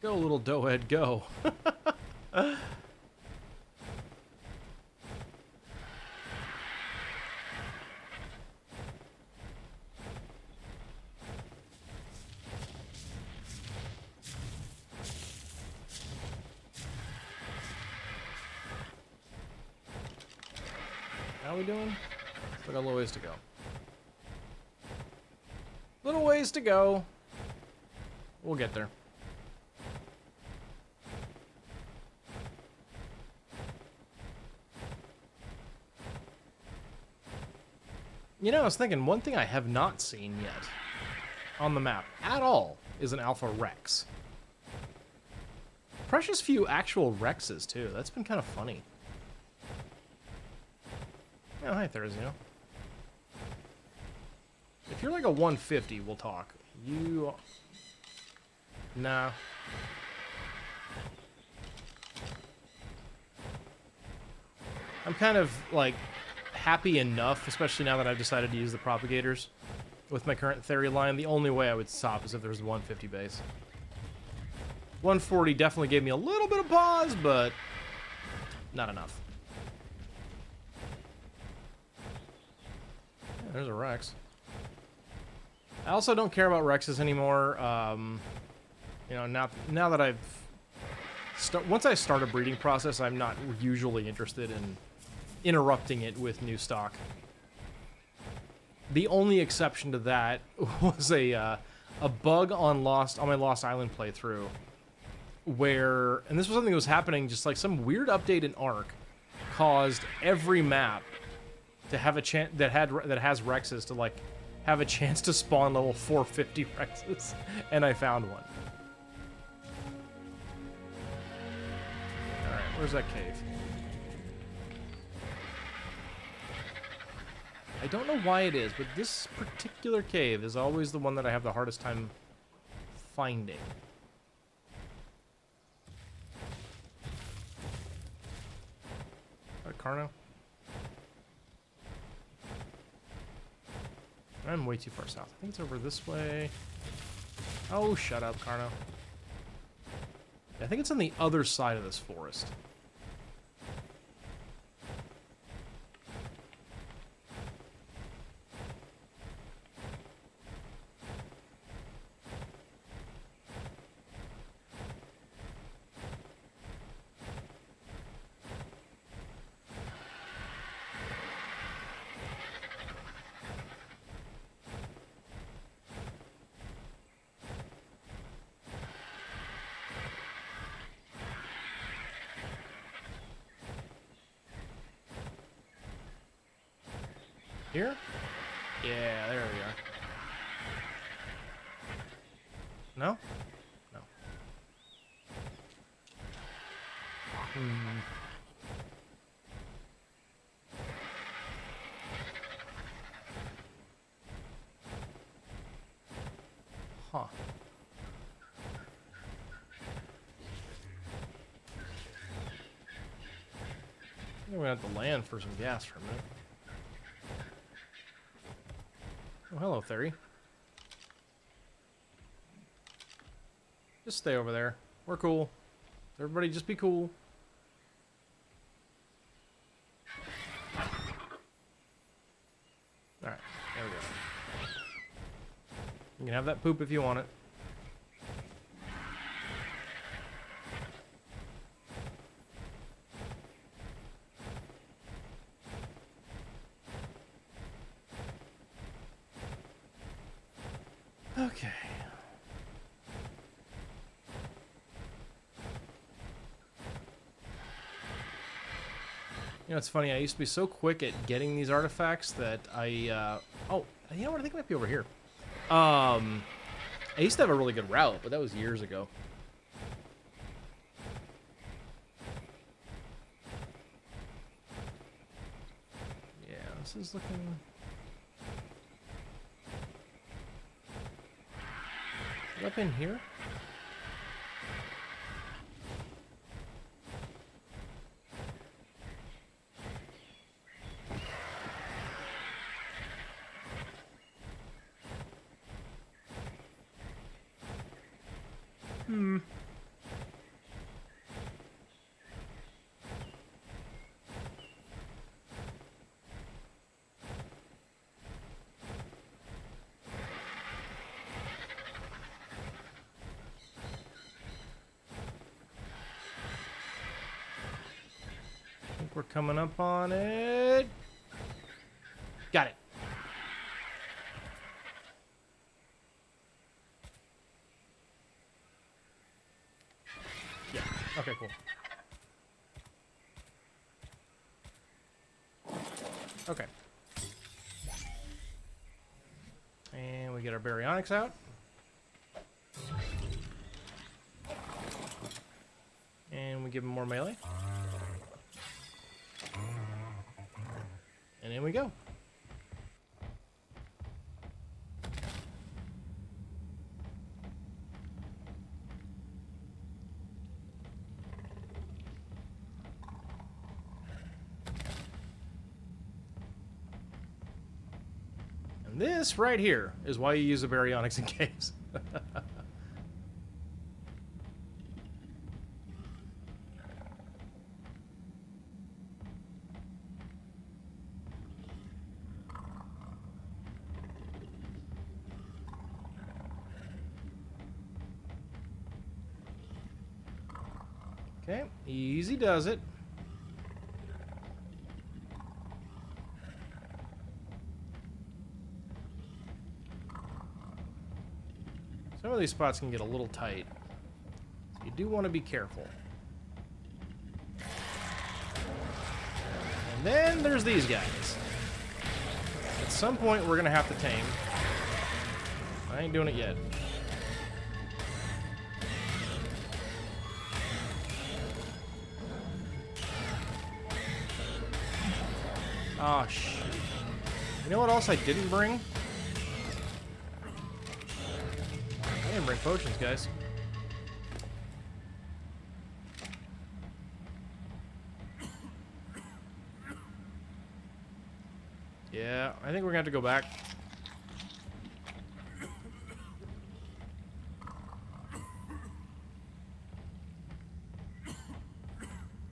Go, little doughhead, go. How are we doing? Still got a little ways to go. Little ways to go. We'll get there. You know, I was thinking, one thing I have not seen yet on the map at all is an Alpha Rex. Precious few actual Rexes, too. That's been kind of funny. Oh, hi, Therizino. If you're like a 150, we'll talk. You... Nah. I'm kind of, like, happy enough, especially now that I've decided to use the propagators with my current theory line. The only way I would stop is if there's 150 base. 140 definitely gave me a little bit of pause, but not enough. Yeah, there's a Rex. I also don't care about Rexes anymore. You know, now that I've... once I start a breeding process, I'm not usually interested in interrupting it with new stock. The only exception to that was a bug on my Lost Island playthrough, where, and this was something that was happening, just like some weird update in ARK caused every map to have a chance that has Rexes to like have a chance to spawn level 450 Rexes, and I found one. All right, where's that cave? I don't know why it is, but this particular cave is always the one that I have the hardest time finding. Carno? I'm way too far south. I think it's over this way. Oh, shut up, Carno. I think it's on the other side of this forest. Here? Yeah, there we are. No? No. Huh. I'm gonna have to land for some gas for a minute. Oh, hello, Theory. Just stay over there. We're cool. Everybody just be cool. Alright, there we go. You can have that poop if you want it. Okay. You know, it's funny, I used to be so quick at getting these artifacts that oh, you know what, I think it might be over here. I used to have a really good route, but that was years ago. Yeah, this is looking... Up in here? We're coming up on it. Got it. Yeah. Okay, cool. Okay. And we get our baryonyx out. And we give him more melee. And in we go. And this right here is why you use the baryonyx in caves. Okay, easy does it. Some of these spots can get a little tight. So you do want to be careful. And then there's these guys. At some point, we're going to have to tame. I ain't doing it yet. Oh, shoot. You know what else I didn't bring? I didn't bring potions, guys. Yeah, I think we're gonna have to go back.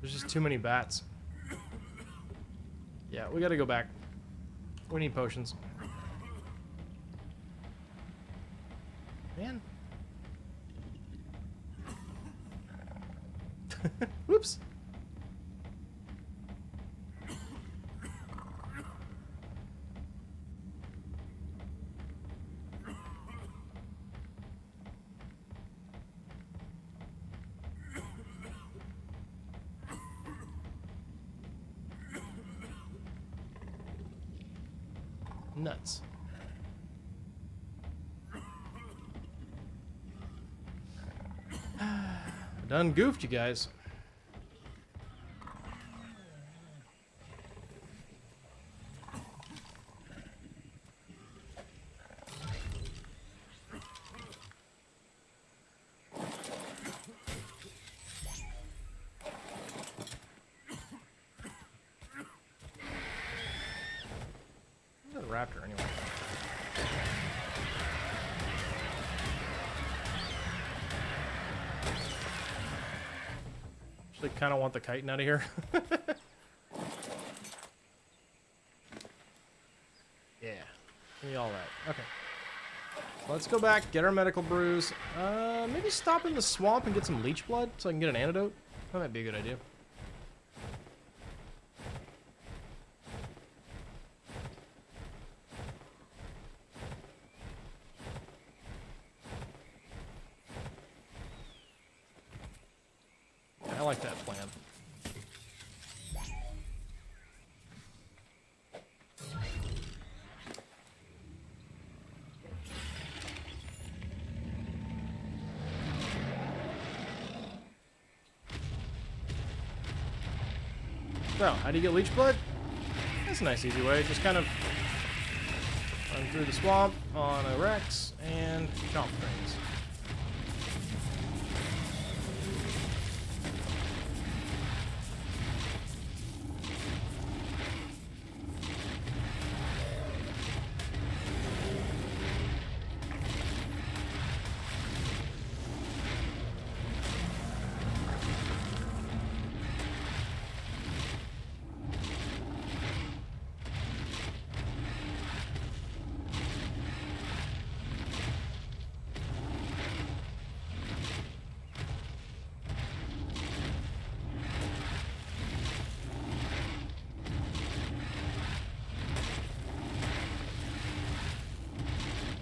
There's just too many bats. Yeah, we gotta go back. We need potions. Man. Whoops. Nuts. Done goofed, you guys. Where's the raptor anyway? Actually, kind of want the chitin out of here. Yeah, give me all that. Okay. Let's go back, get our medical brews. Maybe stop in the swamp and get some leech blood so I can get an antidote. That might be a good idea. I like that plan. So, how do you get leech blood? That's a nice easy way. Just kind of run through the swamp on a Rex and chomp things.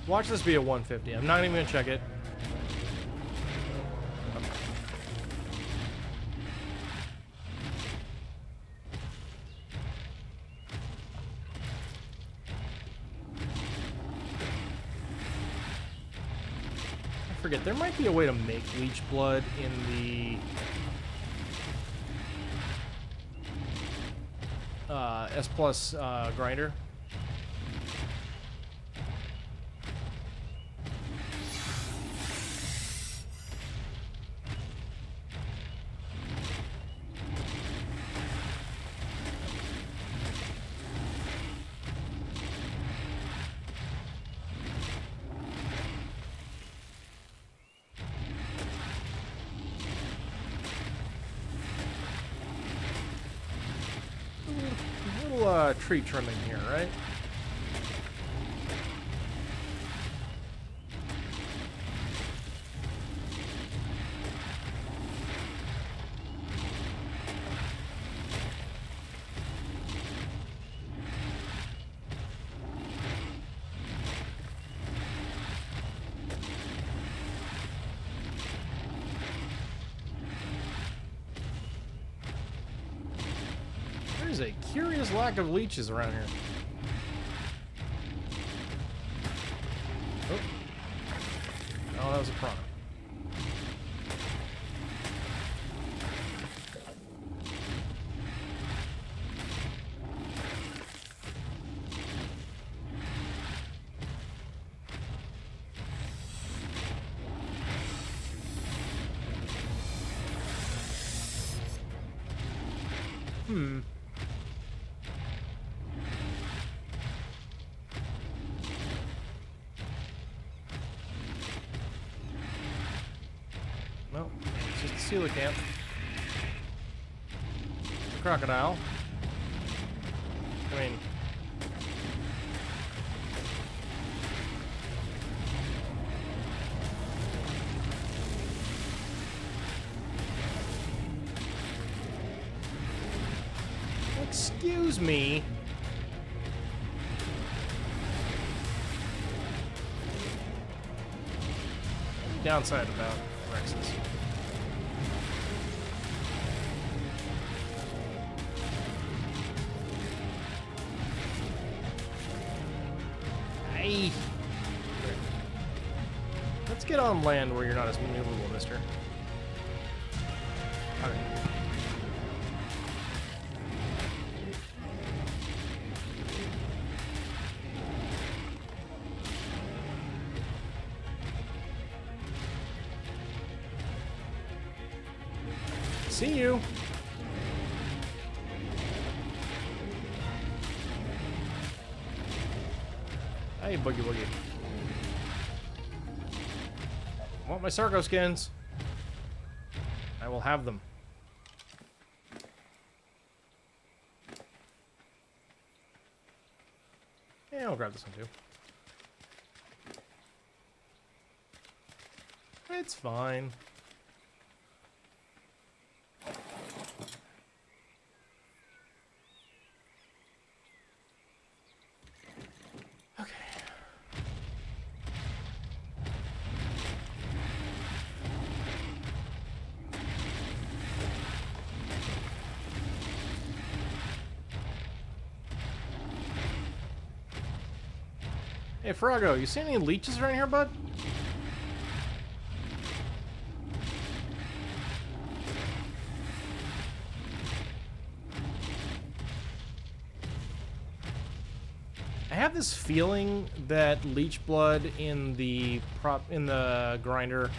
Watch this be a 150. I'm not even gonna check it. I forget, there might be a way to make leech blood in the S plus grinder. Tree trimming here, right? There's a curious lack of leeches around here. Oh, oh, that was a piranha. No, it's just a coelacanth. It's a crocodile. I mean... Excuse me. Downside about Rexes. Hey. Let's get on land where you're not as maneuverable, mister. Okay. See you. Hey, Boogie Woogie. Want my Sarco skins? I will have them. Yeah, I'll grab this one too. It's fine. Hey, Froggo, you see any leeches around here, bud? I have this feeling that leech blood in the grinder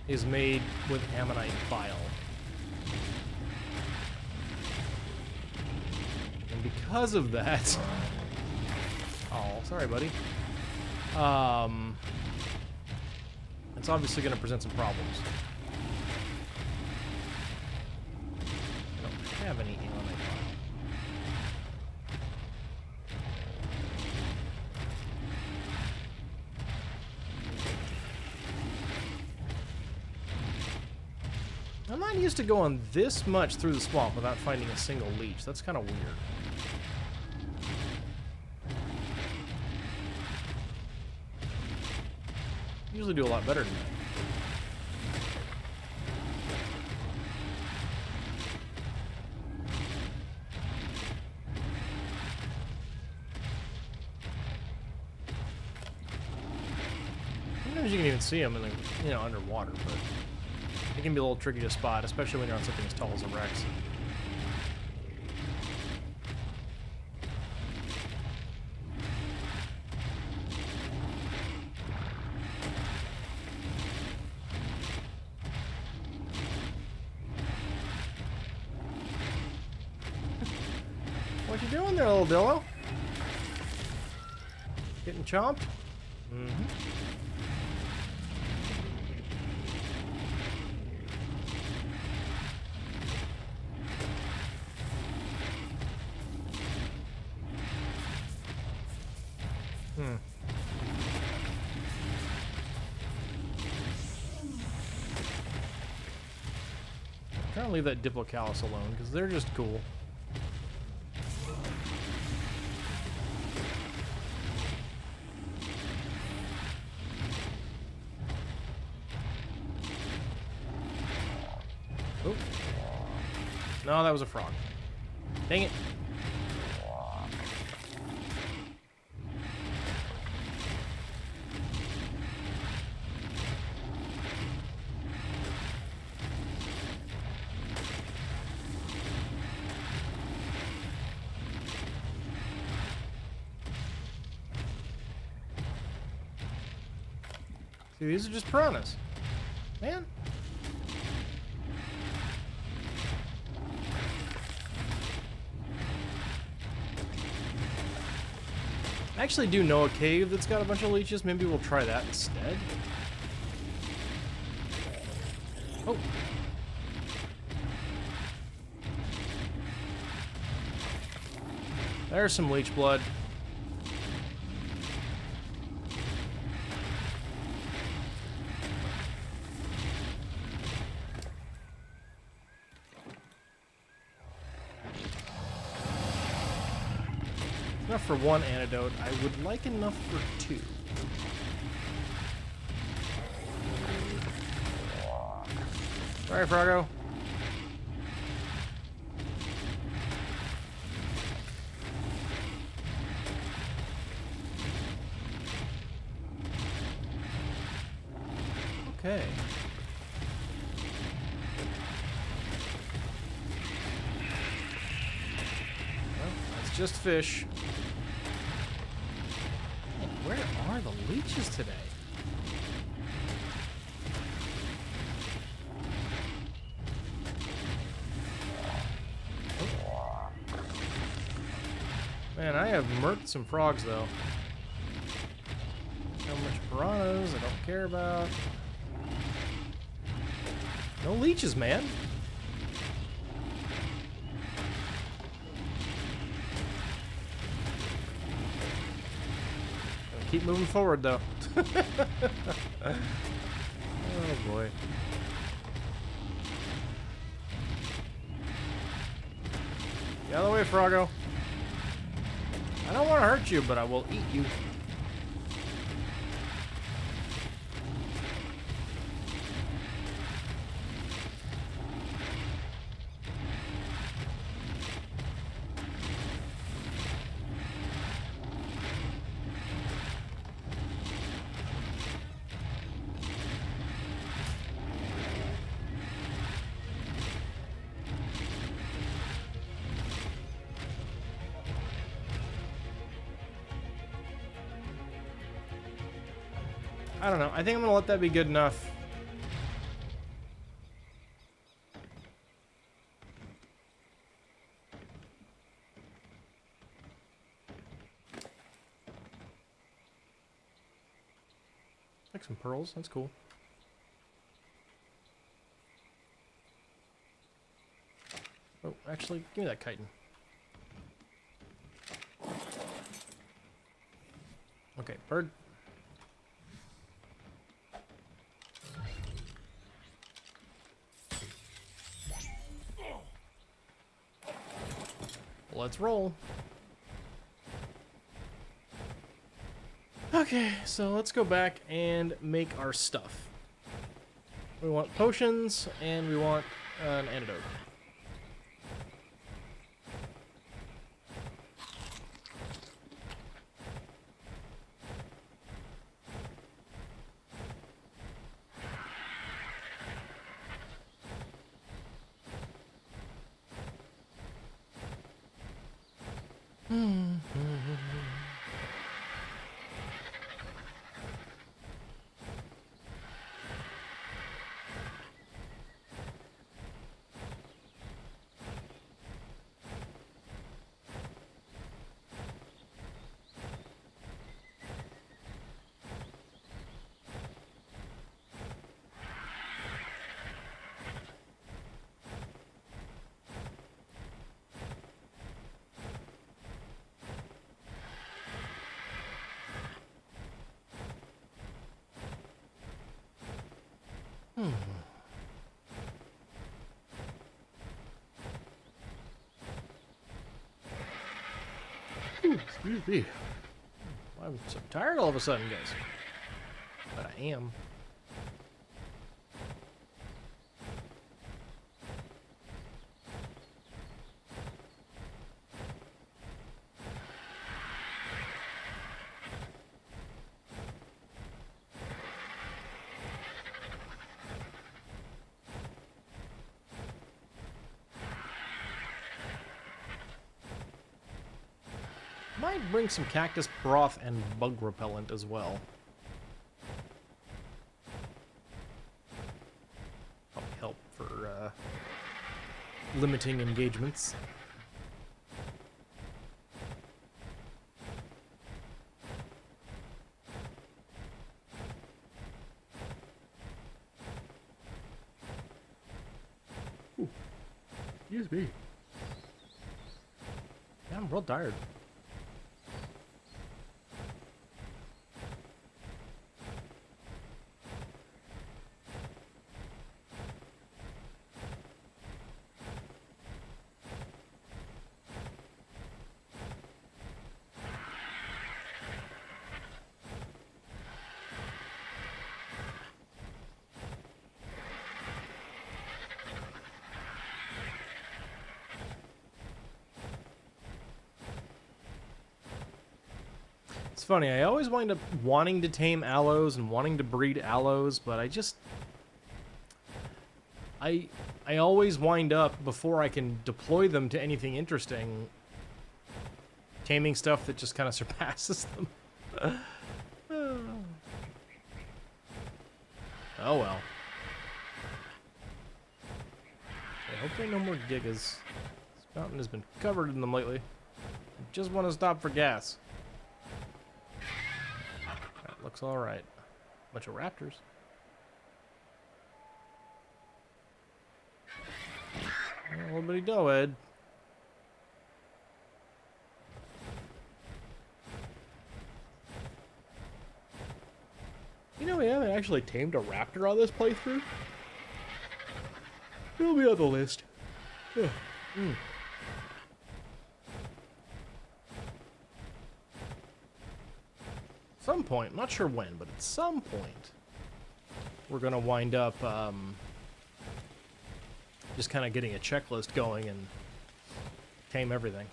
is made with ammonite bile. And because of that... Oh, sorry, buddy. It's obviously going to present some problems. I don't have any ammonite bile. I'm not used to going this much through the swamp without finding a single leech. That's kind of weird. Usually do a lot better than that. Sometimes you can even see them in the, underwater, but it can be a little tricky to spot, especially when you're on something as tall as a Rex. What you doing there, little Dillo? Getting chomped? Mm-hmm. Trying to leave that Diplocalus alone because they're just cool. Oh. No, that was a frog. Dang it. See, these are just piranhas. Man. I actually do know a cave that's got a bunch of leeches. Maybe we'll try that instead. Oh. There's some leech blood. Enough for one antidote. I would like enough for two. Sorry, Froggo. Okay. Well, that's just fish. Man, where are the leeches today? Oh. Man, I have murked some frogs though. How much piranhas I don't care about. No leeches, man. Gotta keep moving forward, though. Oh, boy. Get out of the way, Froggo. I don't want to hurt you, but I will eat you. I don't know. I think I'm gonna let that be good enough. Like some pearls. That's cool. Oh, actually, give me that chitin. Okay, bird. Let's roll. Okay, so let's go back and make our stuff. We want potions, and we want an antidote. Excuse me. I'm so tired all of a sudden, guys. But I am. Might bring some cactus broth and bug repellent as well. Probably help for limiting engagements. Ooh. Excuse me. Yeah, I'm real tired. It's funny, I always wind up wanting to tame aloes and wanting to breed aloes, but I always wind up, before I can deploy them to anything interesting, taming stuff that just kind of surpasses them. Oh well. I hope there are no more gigas. This mountain has been covered in them lately. I just want to stop for gas. That looks alright. Bunch of raptors. A little bitty doehead. You know, we haven't actually tamed a raptor on this playthrough. It'll be on the list. Yeah. Some point, I'm not sure when, but at some point, we're gonna wind up just kind of getting a checklist going and tame everything.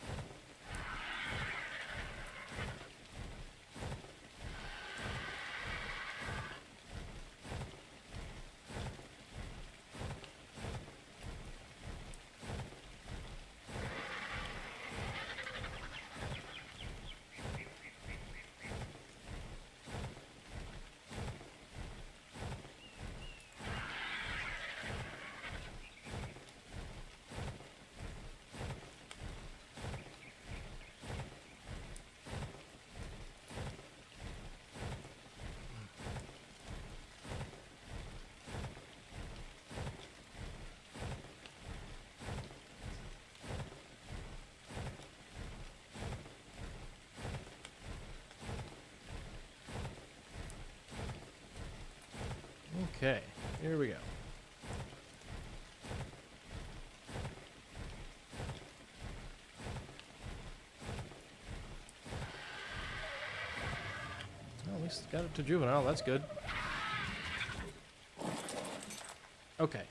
Okay, here we go. Well, at least it's got it to juvenile, that's good. Okay.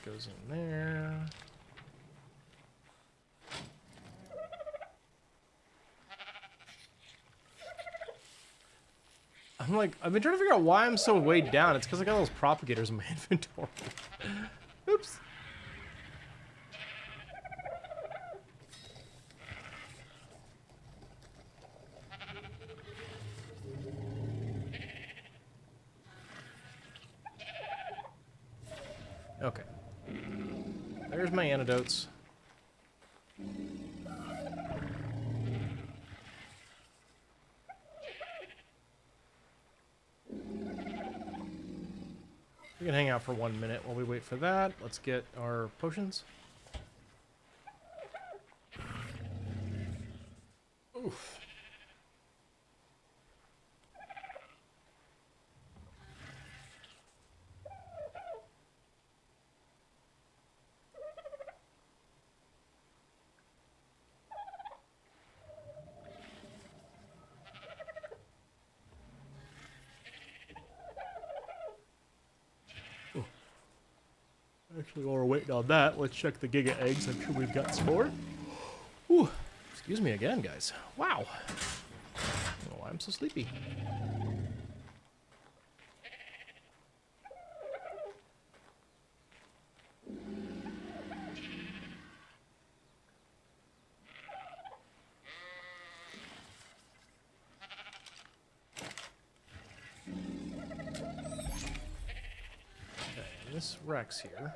Goes in there. I'm like, I've been trying to figure out why I'm so weighed down. It's because I got those propagators in my inventory. Oops. Okay. There's my antidotes. We can hang out for 1 minute while we wait for that. Let's get our potions. Oof. Actually, while we're waiting on that, let's check the Giga Eggs. I'm sure we've got some more. Ooh, excuse me again, guys. Wow. I don't know why I'm so sleepy. Okay, and this Rex here.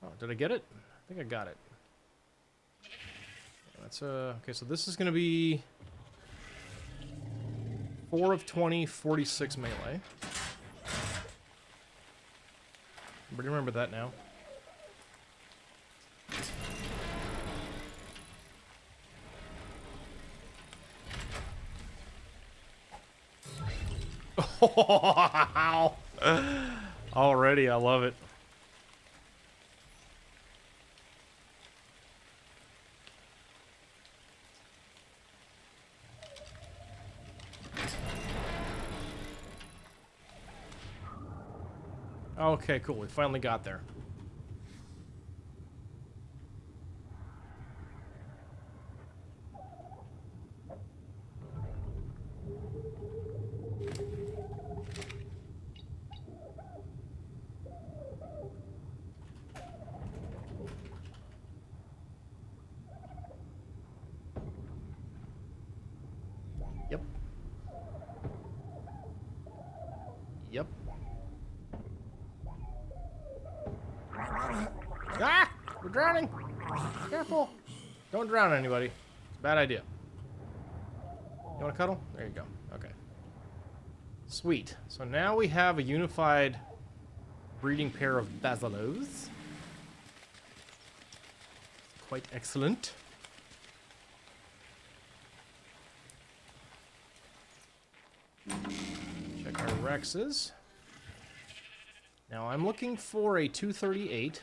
Oh, did I get it? I think I got it. That's okay, so this is going to be 4 of 20, 46 melee. Everybody remember that now. Wow. Already, I love it. Okay, cool. We finally got there. Yep. Yep. Ah! We're drowning! Careful! Don't drown anybody. It's a bad idea. You want to cuddle? There you go. Okay. Sweet. So now we have a unified breeding pair of basilos. Quite excellent. Check our Rexes. Now I'm looking for a 238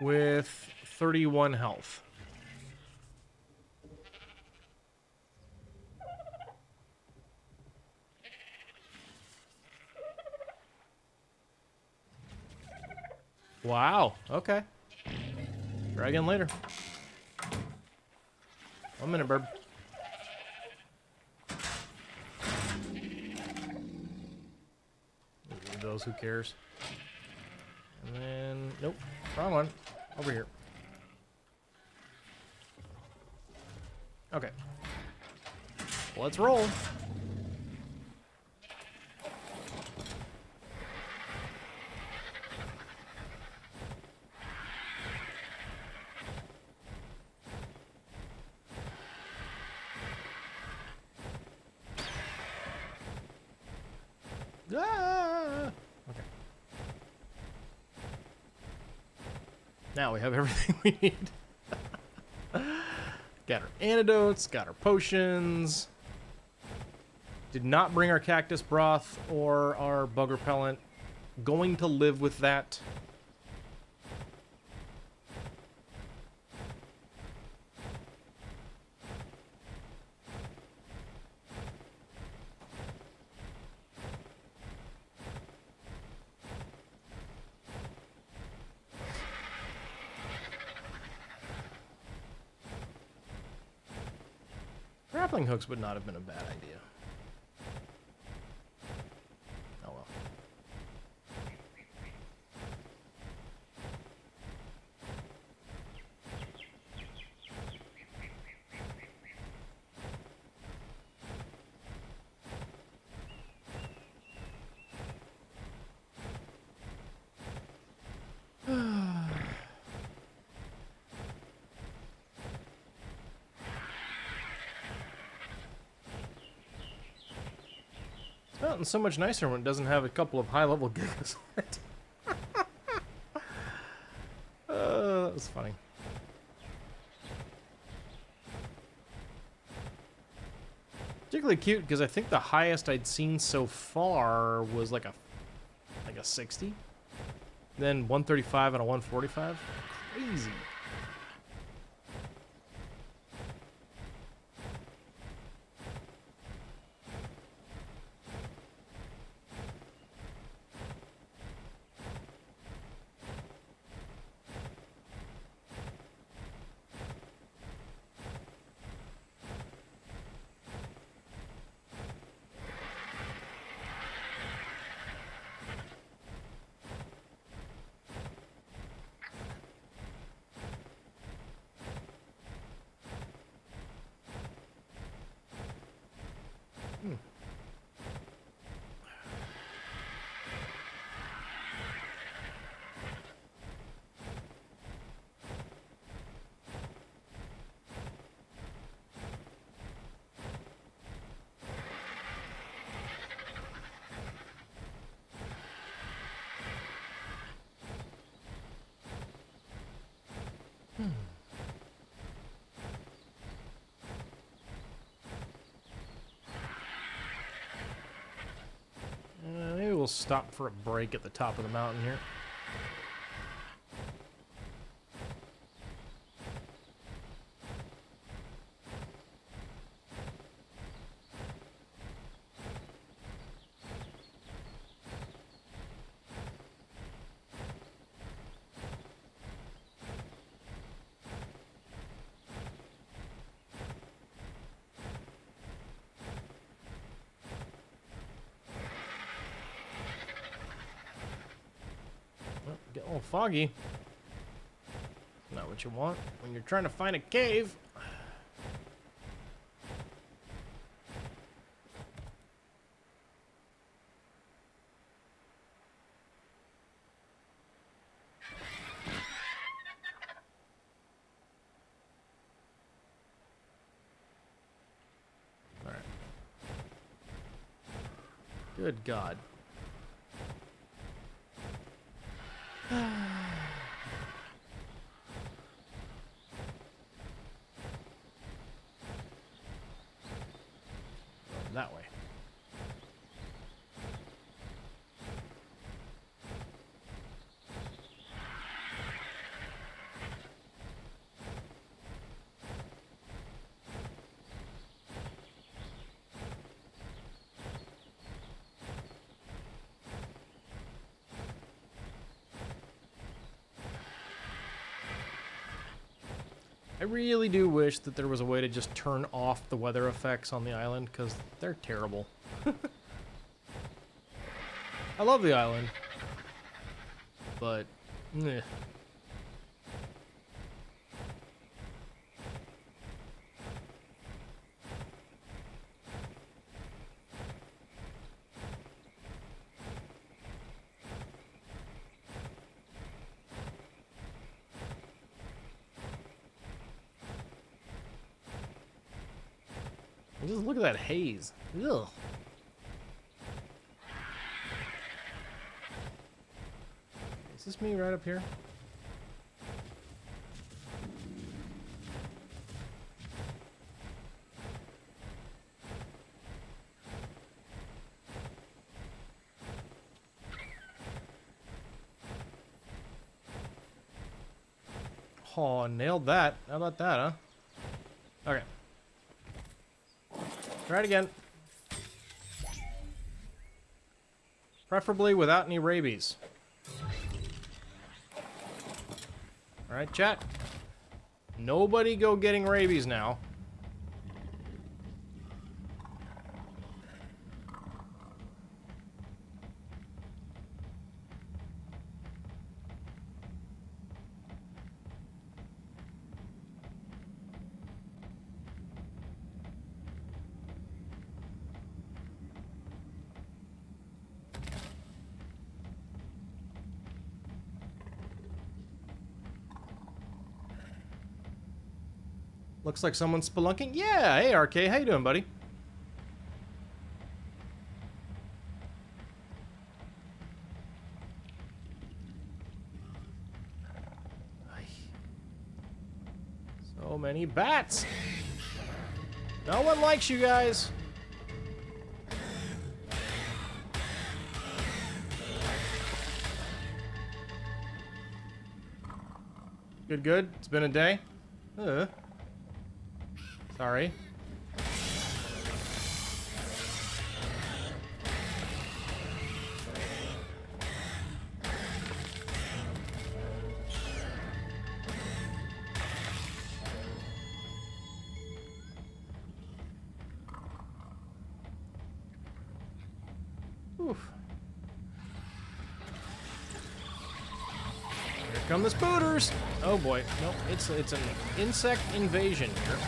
with 31 health. Wow, okay. Try again later. 1 minute, bird. Those, who cares? And then, nope, wrong one. Over here. Okay. Let's roll. Ah! Okay. Now we have everything we need. Got our antidotes, got our potions. Did not bring our cactus broth or our bug repellent. Going to live with that. Grappling hooks would not have been a bad idea. Oh well. mountain's so much nicer when it doesn't have a couple of high-level gigas on it. That was funny. Particularly cute because I think the highest I'd seen so far was like a 60. Then 135 and a 145. Crazy. Maybe we'll stop for a break at the top of the mountain here. Get a little foggy. Not what you want when you're trying to find a cave. All right. Good God. That way. I really do wish that there was a way to just turn off the weather effects on the island, because they're terrible. I love the island, but eh. Just look at that haze. Ugh. Is this me right up here? Oh, nailed that. How about that, huh? Okay. Try it again. Preferably without any rabies. Alright, chat. Nobody go getting rabies now. Looks like someone's spelunking. Yeah, hey RK, how you doing, buddy? So many bats. No one likes you guys. Good, good. It's been a day. Sorry. Oof. Here come the spooters. Oh boy. Nope, it's an insect invasion here.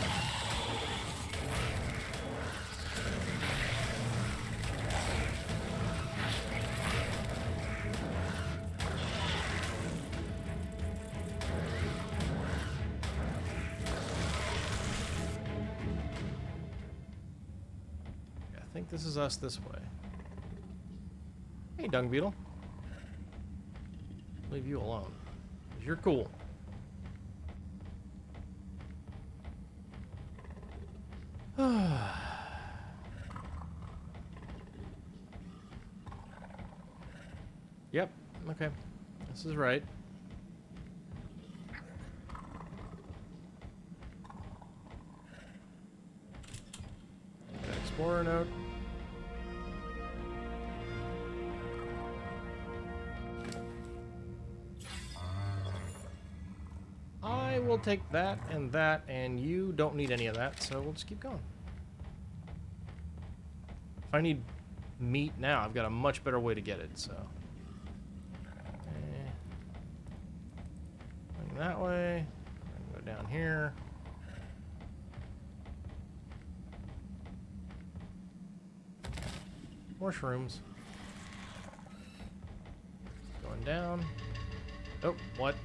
I think this is us this way. Hey, dung beetle. Leave you alone. 'Cause you're cool. Yep. Okay. This is right. Explorer note. I will take that, and you don't need any of that, so we'll just keep going. If I need meat now, I've got a much better way to get it, so. Going that way. Go down here. More shrooms. Going down. Oh, what?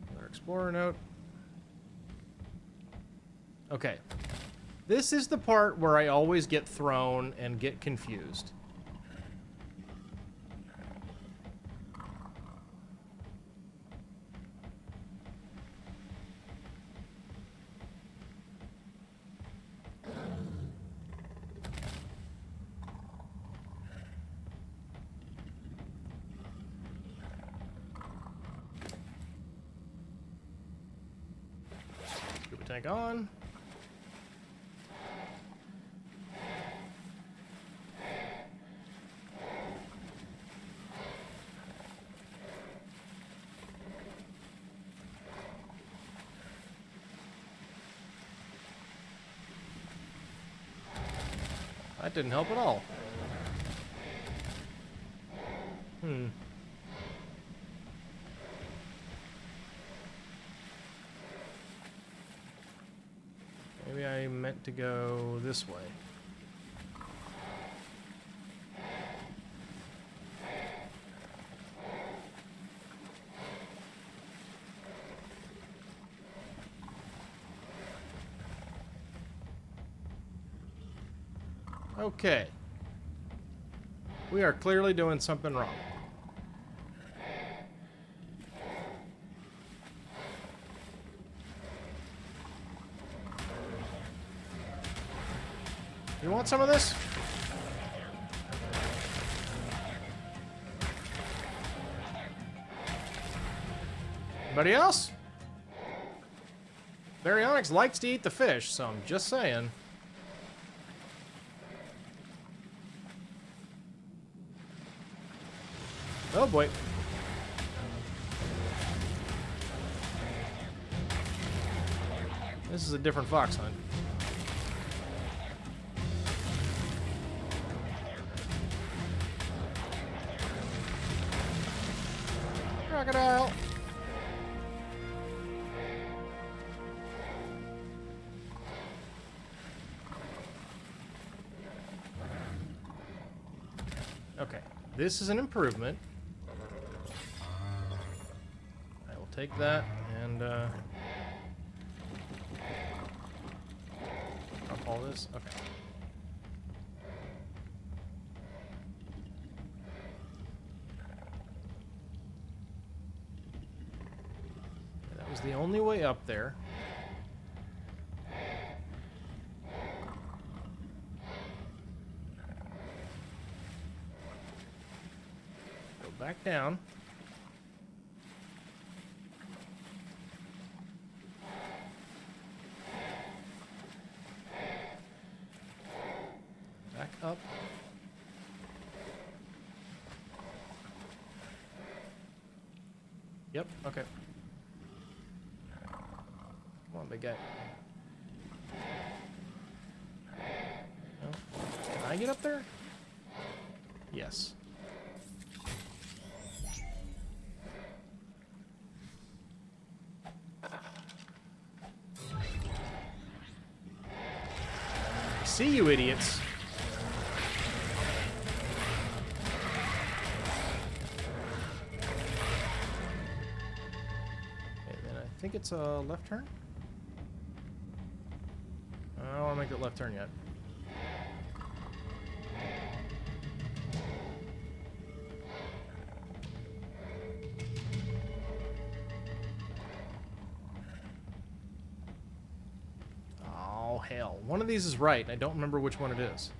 Another explorer note. Okay. This is the part where I always get thrown and get confused. Scuba tank on. That didn't help at all. Maybe I meant to go this way. Okay. We are clearly doing something wrong. You want some of this? Anybody else? Baryonyx likes to eat the fish, so I'm just saying. Oh boy. This is a different fox hunt. Crocodile. Okay, this is an improvement. I will take that and drop all this? Okay. That was the only way up there. Go back down. Back up. Yep, okay. Come on, big guy. No. Can I get up there? Yes. See you, idiots. Okay, then I think it's a left turn. I don't want to make that left turn yet. Oh, hell. One of these is right, and I don't remember which one it is.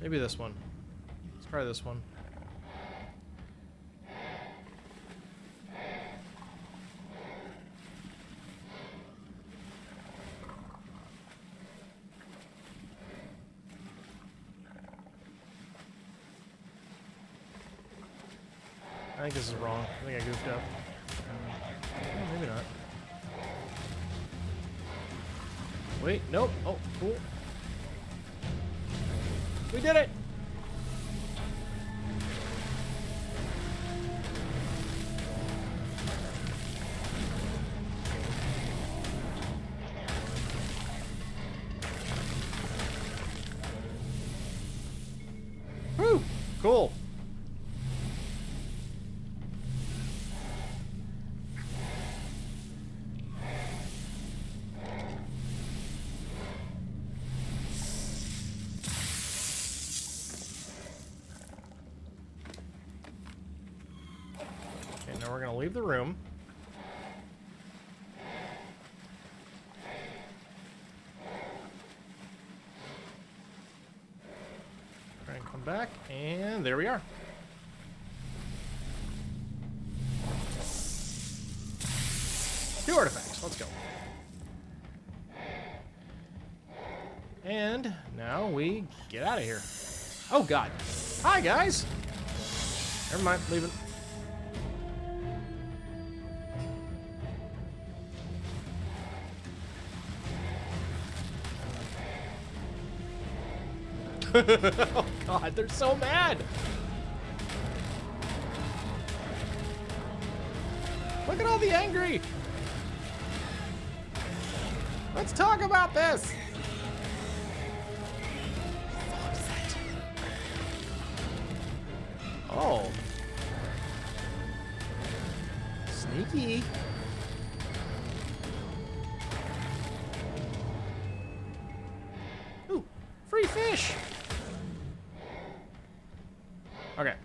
Maybe this one. Let's try this one. I think this is wrong. I think I goofed up. Oh, maybe not. Wait, nope. Oh, cool. We did it! Woo! Cool. Now we're going to leave the room. Try and come back, and there we are. Two artifacts. Let's go. And now we get out of here. Oh, God. Hi, guys. Never mind. Leaving. Oh God, they're so mad! Look at all the angry! Let's talk about this! Oh. Sneaky. Ooh, free fish! Okay.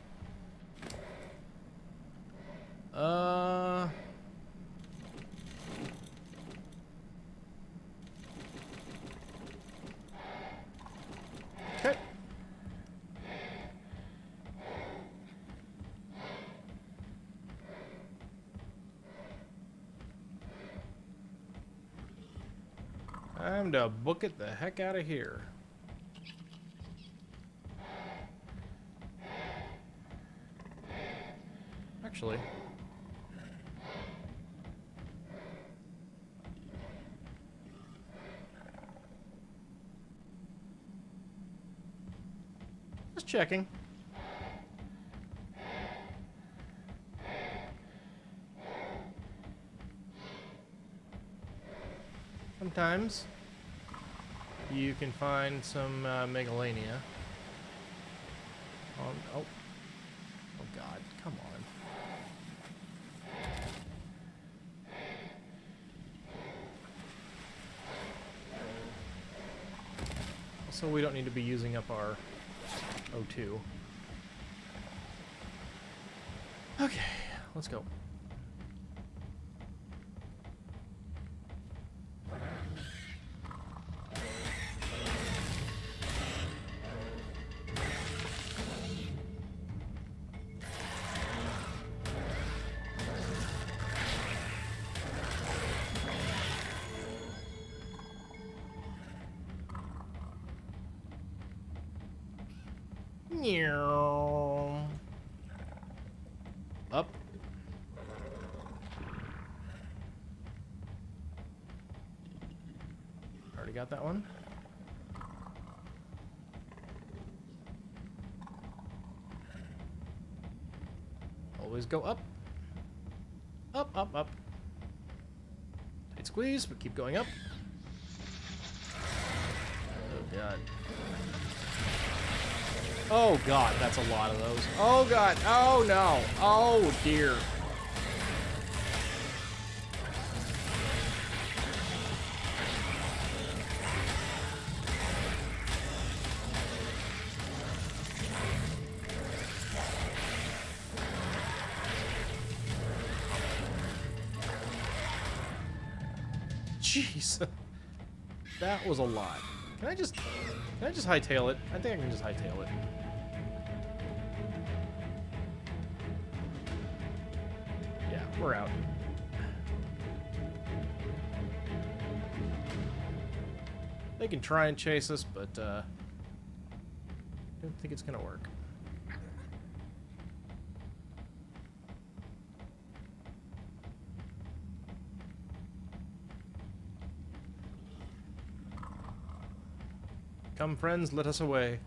Okay. Time to book it the heck out of here. Actually, just checking. Sometimes you can find some megalania Oh. Oh, God. Come on. So we don't need to be using up our O2. Okay, let's go. Up. Already got that one. Always go up. Up, up, up. Tight squeeze, but keep going up. Oh, God. Oh, God, that's a lot of those. Oh, God. Oh, no. Oh, dear. Jeez. That was a lot. Can I just hightail it? I think I can just hightail it. Yeah, we're out. They can try and chase us, but I don't think it's gonna work. Come, friends, let us away.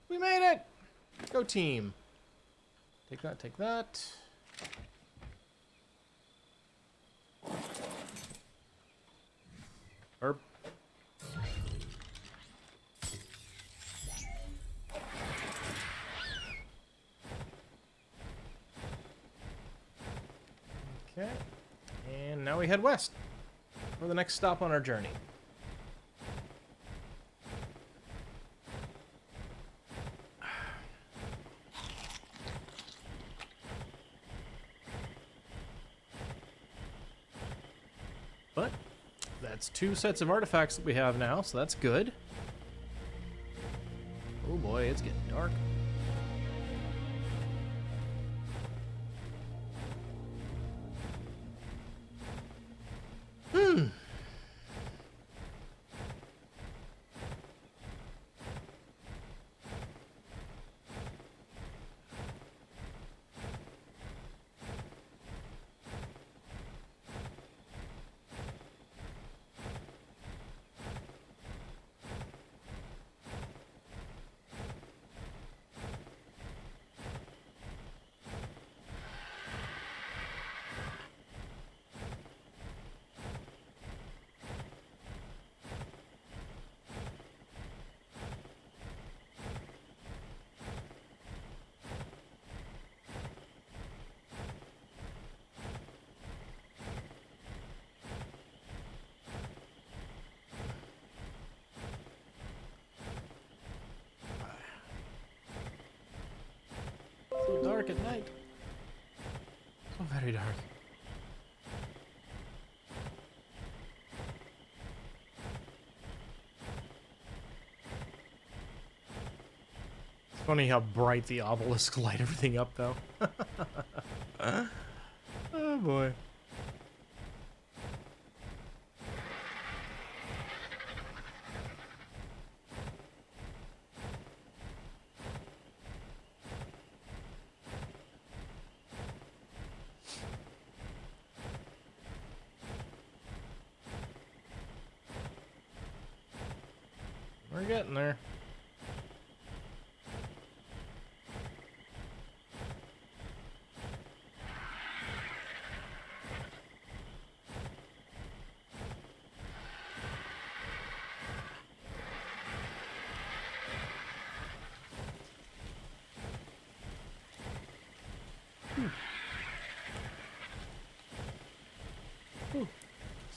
We made it! Go team. Take that, take that. Herb. Okay. And now we head west for the next stop on our journey. But that's 2 sets of artifacts that we have now, so that's good. Oh boy, it's getting dark. So dark at night. So very dark. It's funny how bright the obelisk light everything up, though. Oh boy. We're getting there.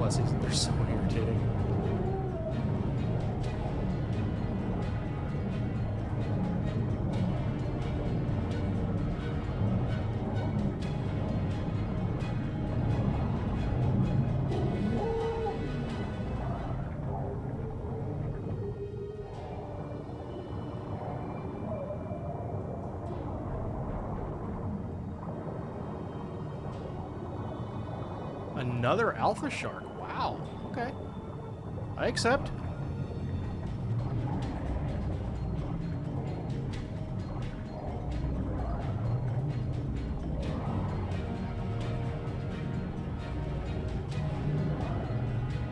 Plus, they're so irritating. Another alpha shark. Wow. Okay. I accept.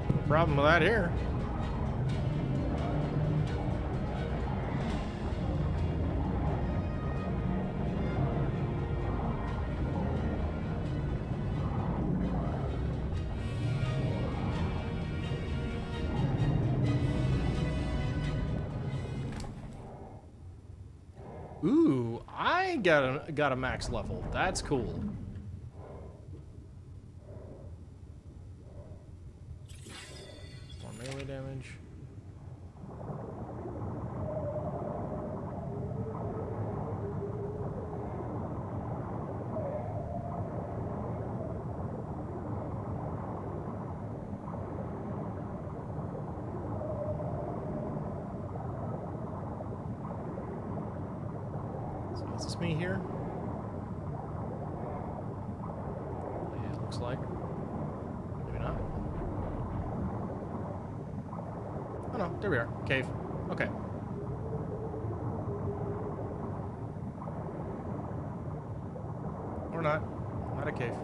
No problem with that here. Ooh, I got a max level. That's cool. More melee damage. Is this me here? Yeah, it looks like. Maybe not. Oh no, there we are. Cave. Okay. Or not. Not a cave.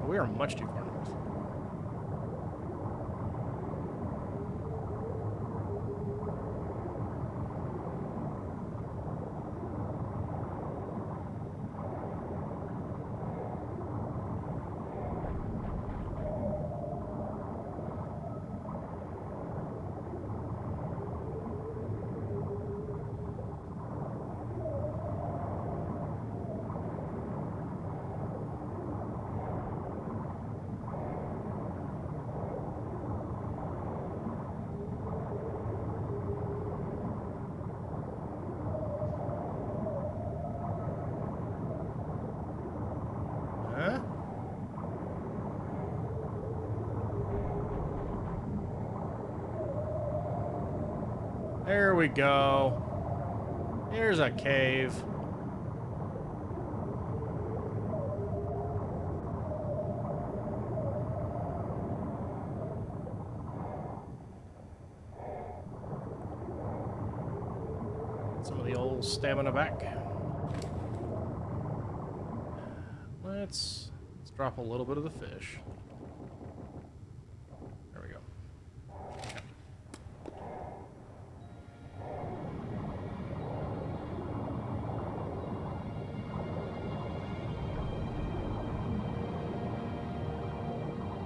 We are much too far north. Huh? There we go. Here's a cave. Some of the old stamina back. Let's drop a little bit of the fish. There we go.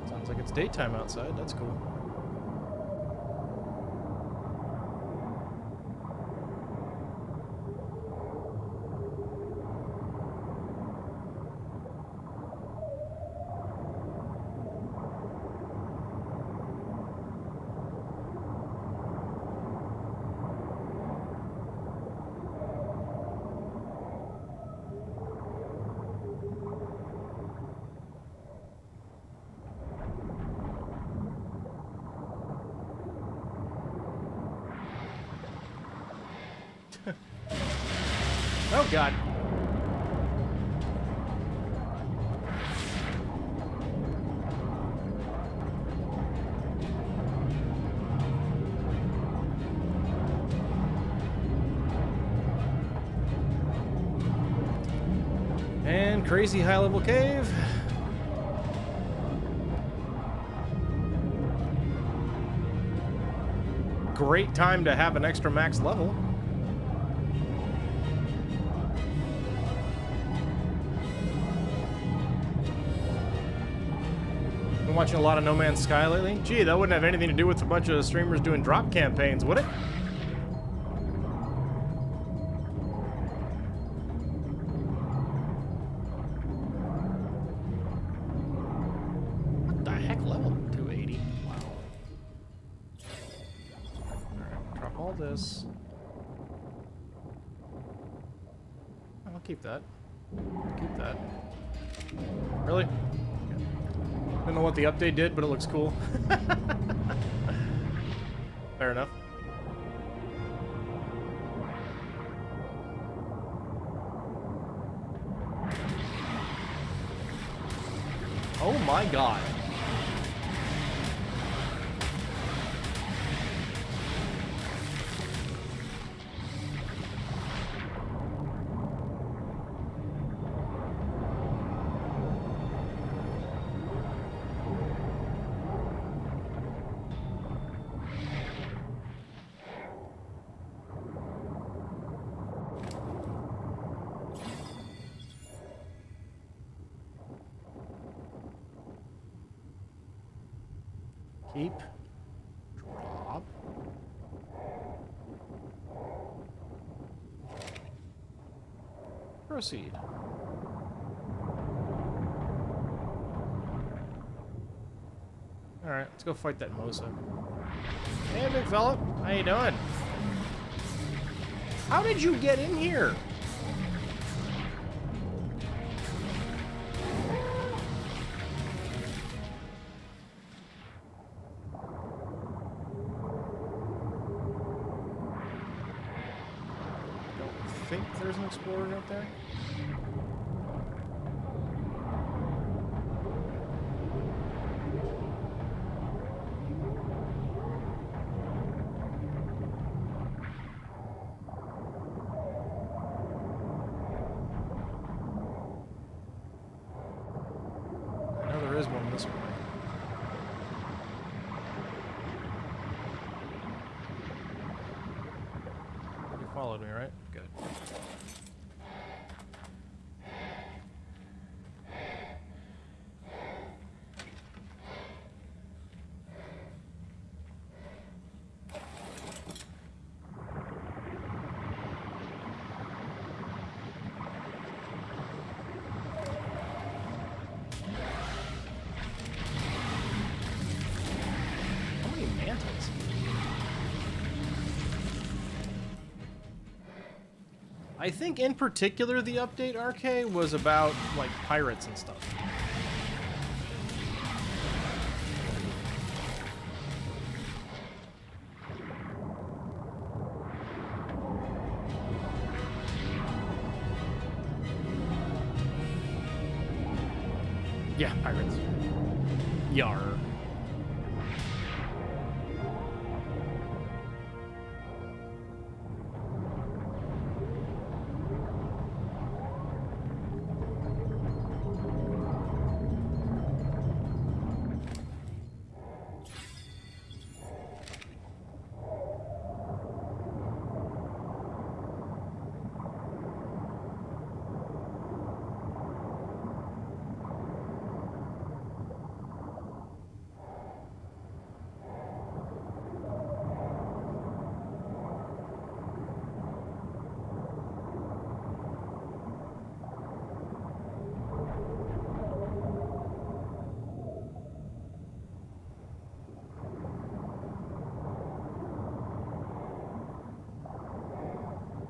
Sounds like it's daytime outside. That's cool. Oh, God. And crazy high-level cave. Great time to have an extra max level. Been watching a lot of No Man's Sky lately. Gee, that wouldn't have anything to do with a bunch of streamers doing drop campaigns, would it? this. I'll keep that. Keep that. Really? Okay. Don't know what the update did, but it looks cool. Fair enough. Oh my god. Keep. Drop. Proceed. Alright, let's go fight that Mosa. Hey, big fella. How you doing? How did you get in here? I think there's an explorer out there. I know there is one this way. You followed me, right? Good. I think in particular the update, ARK, was about like pirates and stuff. Yeah, pirates. Yar.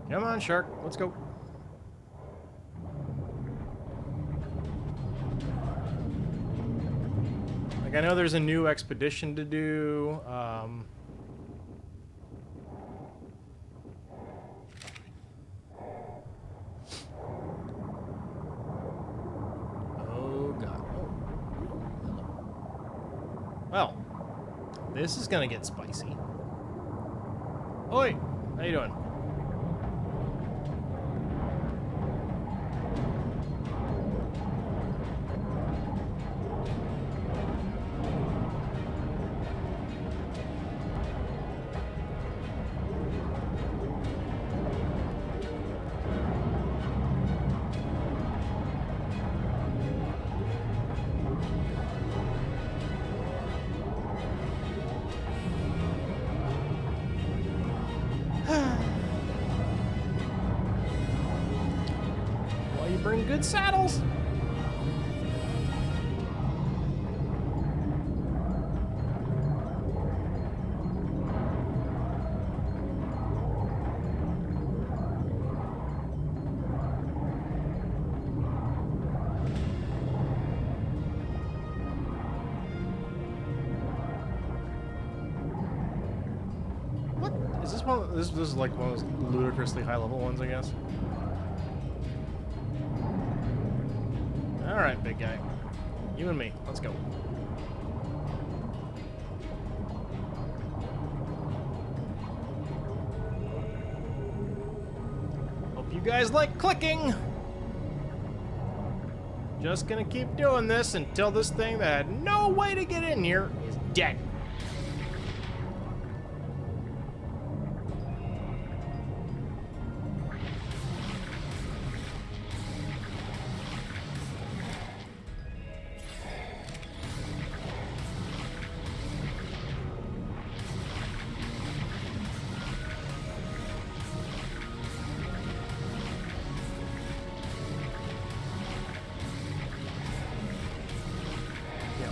Come on, shark. Let's go. Like, I know there's a new expedition to do. Oh, God. Oh. Well, this is gonna get spicy. Oi! How you doing? Bring good saddles. is one. This is like one of those ludicrously high level ones, I guess. All right, big guy, you and me. Let's go. Hope you guys like clicking. Just gonna keep doing this until this thing that had no way to get in here is dead.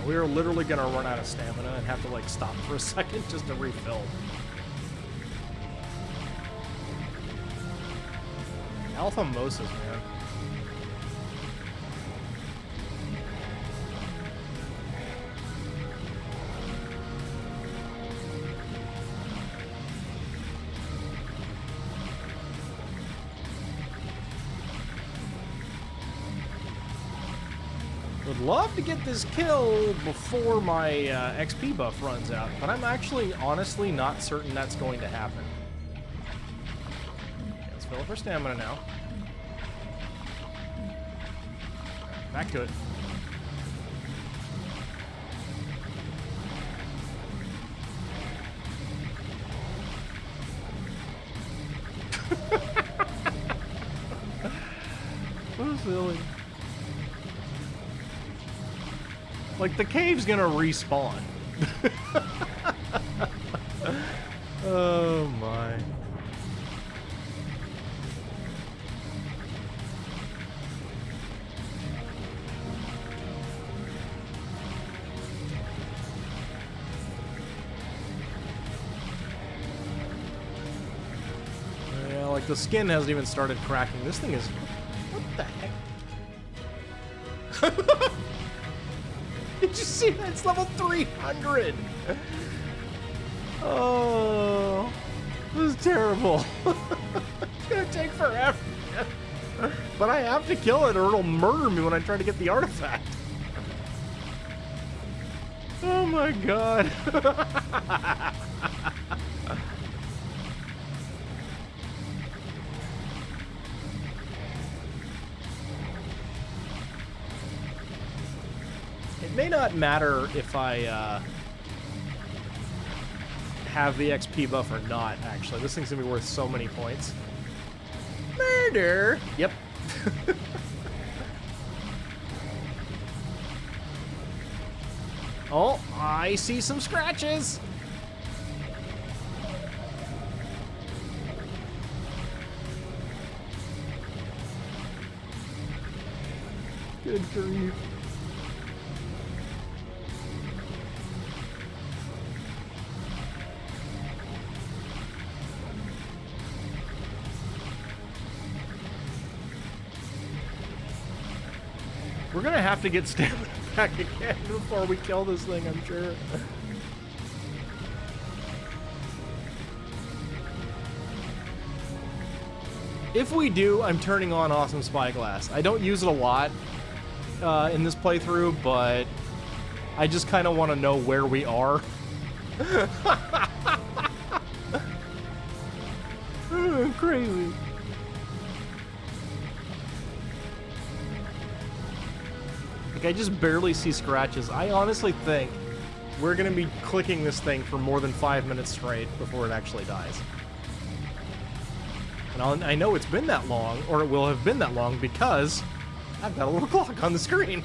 We are literally gonna run out of stamina and have to like stop for a second just to refill. Alpha Moses, man. Would love to get this kill before my XP buff runs out, but I'm actually honestly not certain that's going to happen. Okay, let's fill up our stamina now. Back to it. So silly. Like, the cave's gonna respawn. Oh my. Yeah, like the skin hasn't even started cracking. This thing is... What the heck? Did you see that? It's level 300! Oh, this is terrible. It's gonna take forever. But I have to kill it or it'll murder me when I try to get the artifact. Oh my god. It may not matter if I have the XP buff or not, actually. This thing's gonna be worth so many points. Murder! Yep. Oh, I see some scratches! Good grief. We're gonna have to get stamina back again before we kill this thing, I'm sure. If we do, I'm turning on Awesome Spyglass. I don't use it a lot in this playthrough, but I just kind of want to know where we are. Crazy. I just barely see scratches. I honestly think we're going to be clicking this thing for more than 5 minutes straight before it actually dies. And I know it's been that long, or it will have been that long, because I've got a little clock on the screen.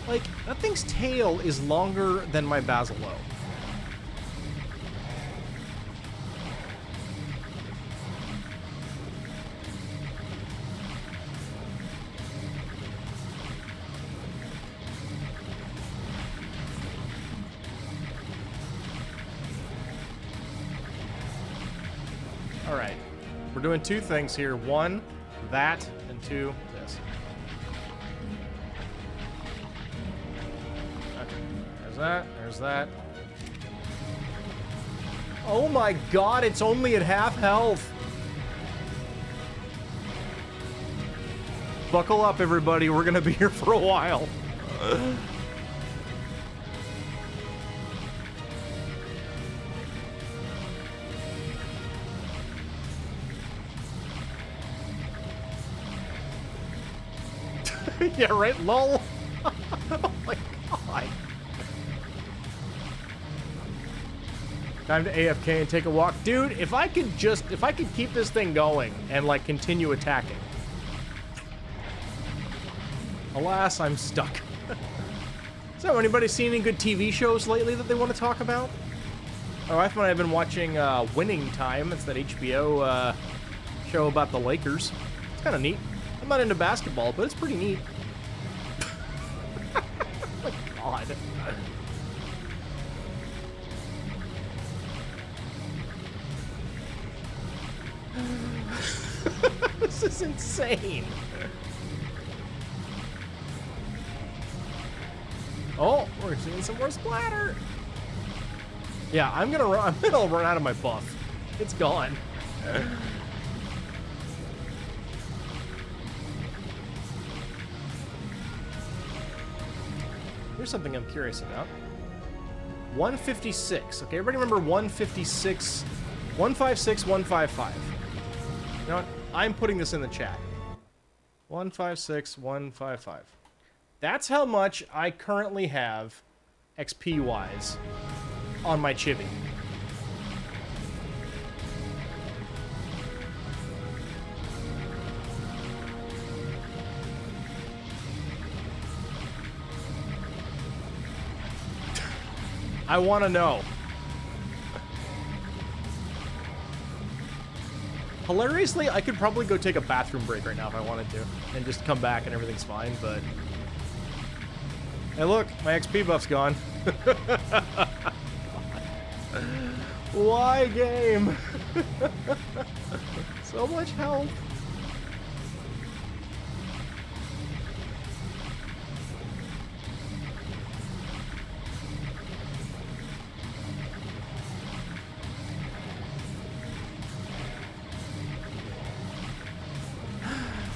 Like, that thing's tail is longer than my Basileau. All right. We're doing two things here. One, that, and two, this. Okay. There's that. There's that. Oh my god, it's only at half health. Buckle up, everybody. We're gonna be here for a while. Yeah, right? Lol. Oh my god. Time to AFK and take a walk. Dude, if I could keep this thing going and, like, continue attacking. Alas, I'm stuck. So, anybody seen any good TV shows lately that they want to talk about? My wife and I have been watching Winning Time. It's that HBO show about the Lakers. It's kind of neat. I'm not into basketball, but it's pretty neat. Oh my god. This is insane. Oh, we're seeing some more splatter. Yeah, I'm gonna run out of my buff. It's gone. Here's something I'm curious about. 156. Okay, everybody remember 156, 156, 155. You know what? I'm putting this in the chat. 156, 155. That's how much I currently have XP-wise on my chibi. I want to know. Hilariously, I could probably go take a bathroom break right now if I wanted to, and just come back and everything's fine, but... Hey look, my XP buff's gone. Why, game? So much health.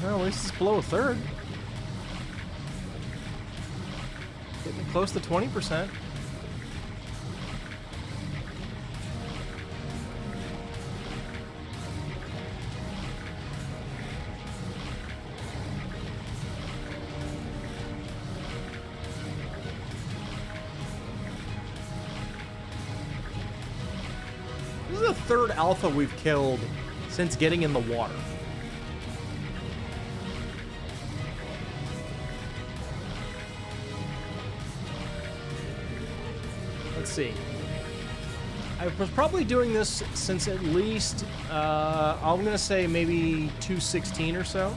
Well, at least it's below a third. Getting close to 20%. This is the third alpha we've killed since getting in the water. Let's see. I was probably doing this since at least, I'm going to say maybe 216 or so.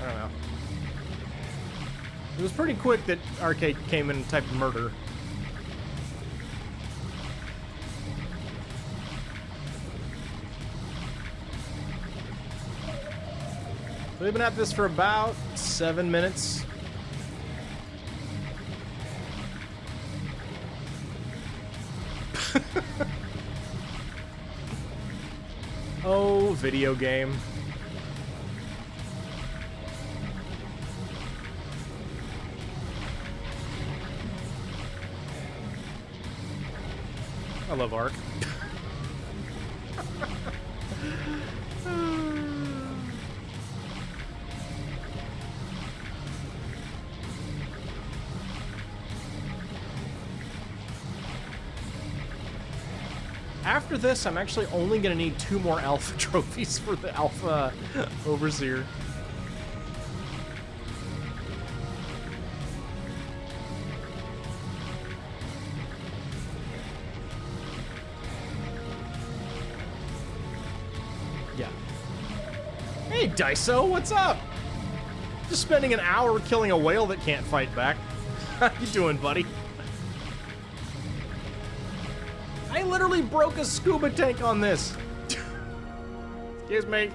I don't know. It was pretty quick that Arcade came in and typed murder. We've been at this for about 7 minutes. Oh, video game. I love ARK. After this, I'm actually only going to need 2 more alpha trophies for the alpha overseer. Yeah. Hey, Daiso, what's up? Just spending an hour killing a whale that can't fight back. How you doing, buddy? I literally broke a scuba tank on this. Excuse me.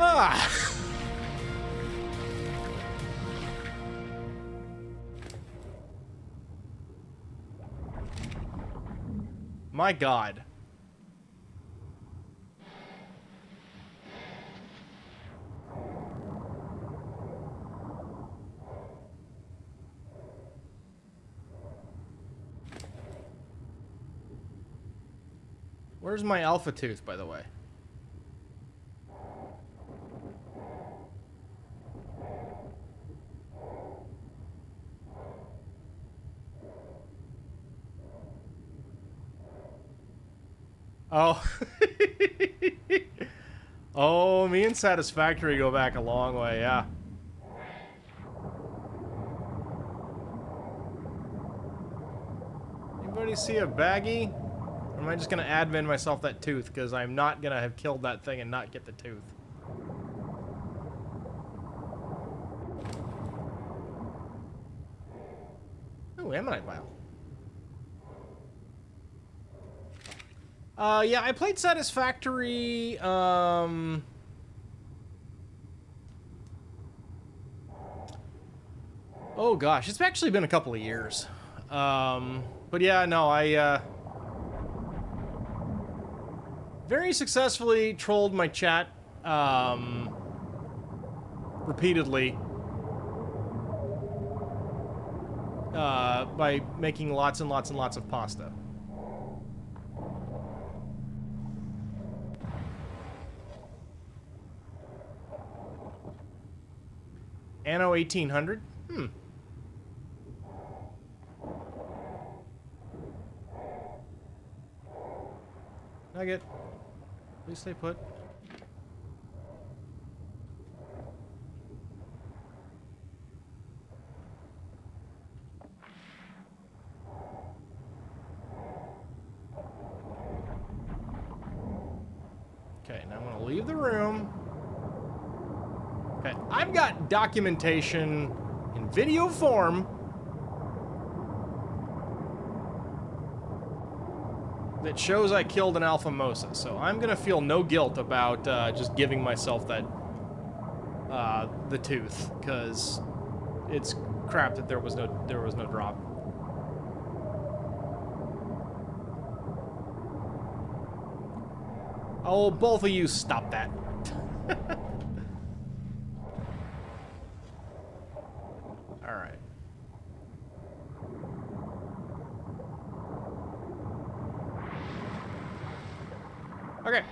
Ah. My God. Where's my alpha tooth, by the way? Oh. Oh, me and Satisfactory go back a long way, yeah. Anybody see a baggie? Or am I just gonna admin myself that tooth? Because I'm not gonna have killed that thing and not get the tooth. Oh, ammonite vial. Yeah, I played Satisfactory, oh gosh, it's actually been a couple of years. But yeah, no, I, very successfully trolled my chat, repeatedly. By making lots and lots and lots of pasta. Anno 1800? Hmm. Nugget. Please stay put. Okay, now I'm gonna leave the room. Okay, I've got documentation in video form that shows I killed an Alpha Mosa, so I'm gonna feel no guilt about just giving myself that the tooth, because it's crap that there was no drop. Oh, both of you stop that. All right. Okay.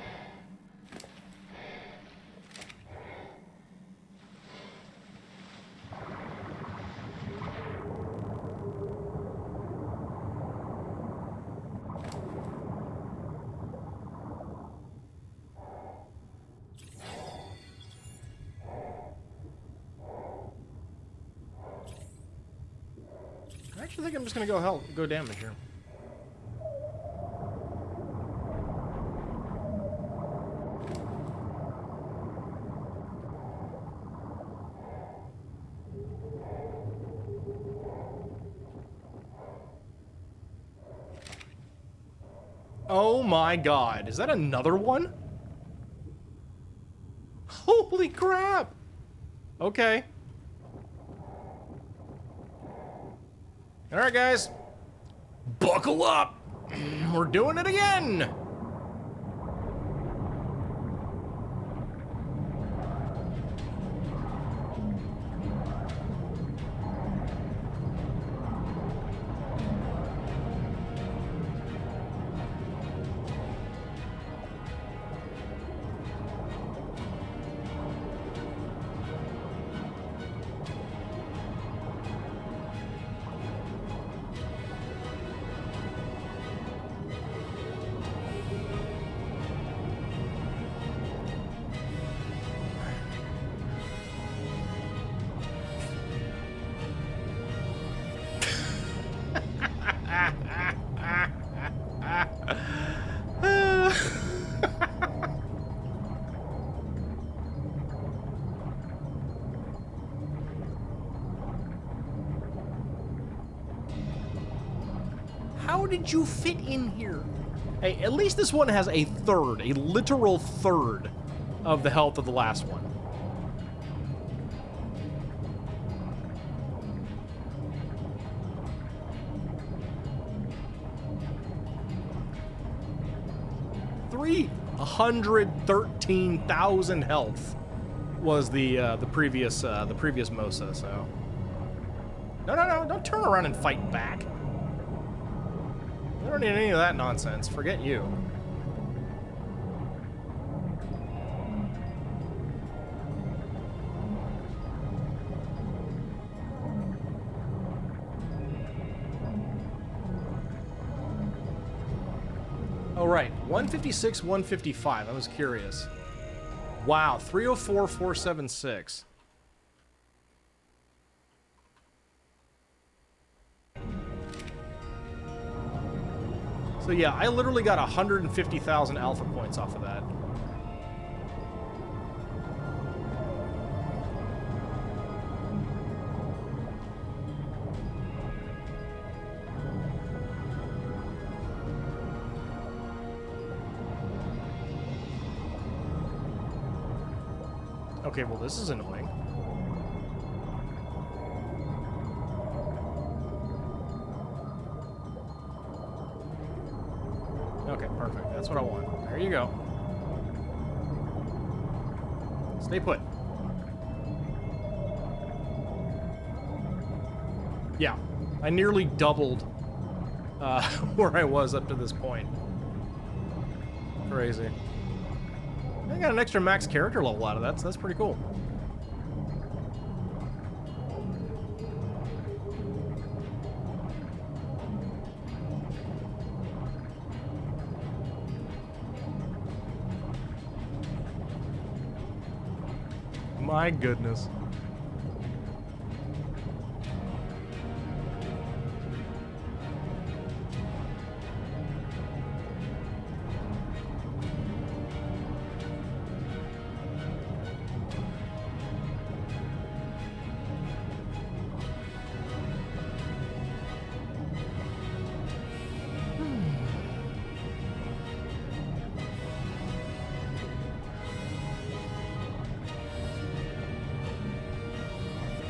I actually think I'm just gonna go damage here. Oh my God, is that another one? Holy crap! Okay. Alright guys, buckle up! We're doing it again! How did you fit in here? Hey, at least this one has a third, a literal third of the health of the last one. $313,000 health was the previous Mosa. So no, don't turn around and fight back. We don't need any of that nonsense. Forget you. Oh, right. 156, 155. I was curious. Wow. 304, 476. So yeah, I literally got 150,000 alpha points off of that. Okay, well, this is annoying. Okay, perfect. That's what I want. There you go. Stay put. Yeah, I nearly doubled where I was up to this point. Crazy. I got an extra max character level out of that, so that's pretty cool. My goodness.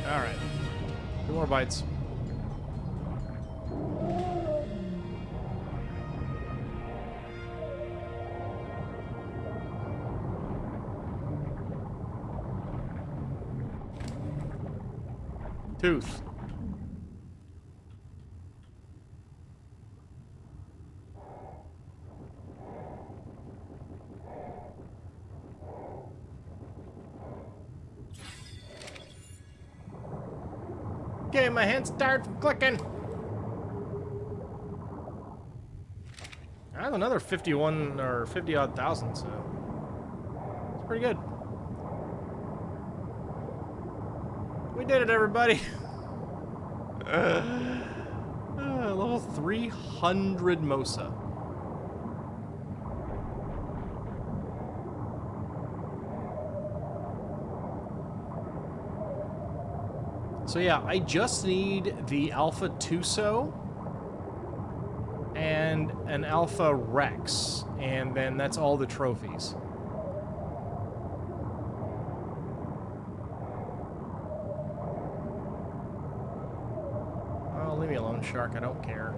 Alright. 2 more bites. Tooth. Okay, my hands tired from clicking. I have another 51 or 50 odd thousand, so it's pretty good. We did it, everybody. Level 300 Mosa. So yeah, I just need the Alpha Tuso and an Alpha Rex, and then that's all the trophies. Oh, leave me alone, Shark, I don't care.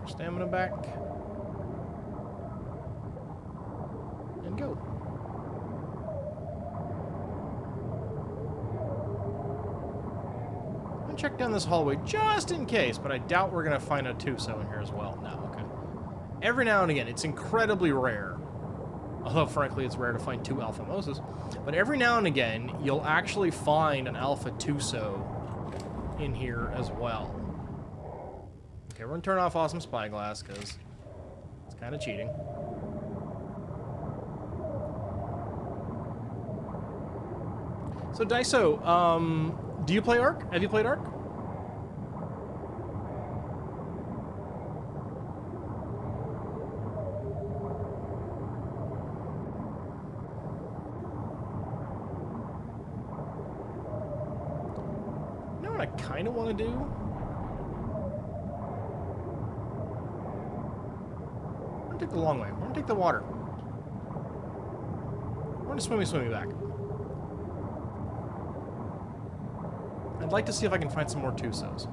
Stamina back. And go. I'm gonna check down this hallway just in case, but I doubt we're gonna find a Tuso in here as well. No, okay. Every now and again, it's incredibly rare. Although, frankly, it's rare to find 2 Alpha Mosas. But every now and again, you'll actually find an Alpha Tuso in here as well. Okay, we're gonna turn off Awesome Spyglass, because it's kind of cheating. So, Daiso, do you play ARK? Have you played ARK? kind of want to do. I'm going to take the long way. I'm going to take the water. I'm going to swimmy back. I'd like to see if I can find some more Tusos.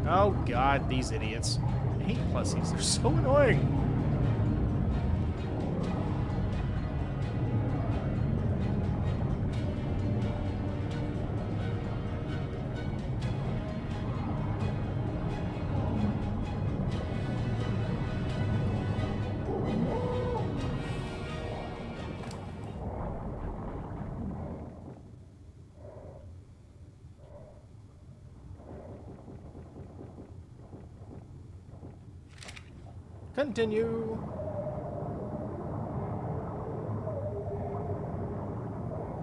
Oh god, these idiots. I hate plussies, they're so annoying. Continue.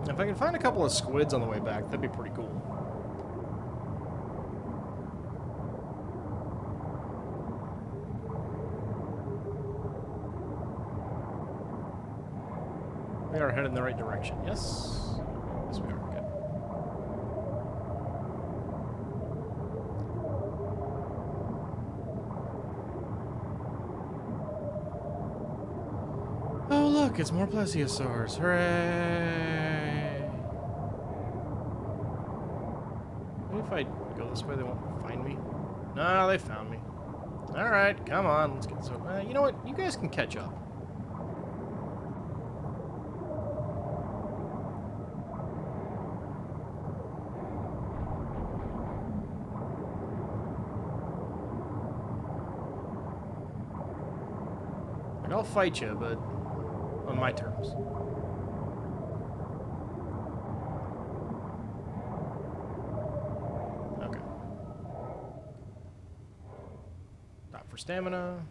If I can find a couple of squids on the way back, that'd be pretty cool. We are headed in the right direction. Yes? Yes, we are. Good. Oh, look, it's more plesiosaurs. Hooray! Maybe if I go this way, they won't find me. No, they found me. Alright, come on, let's get so... you know what? You guys can catch up. Like, I'll fight you, but on my terms. Okay. Stop for stamina.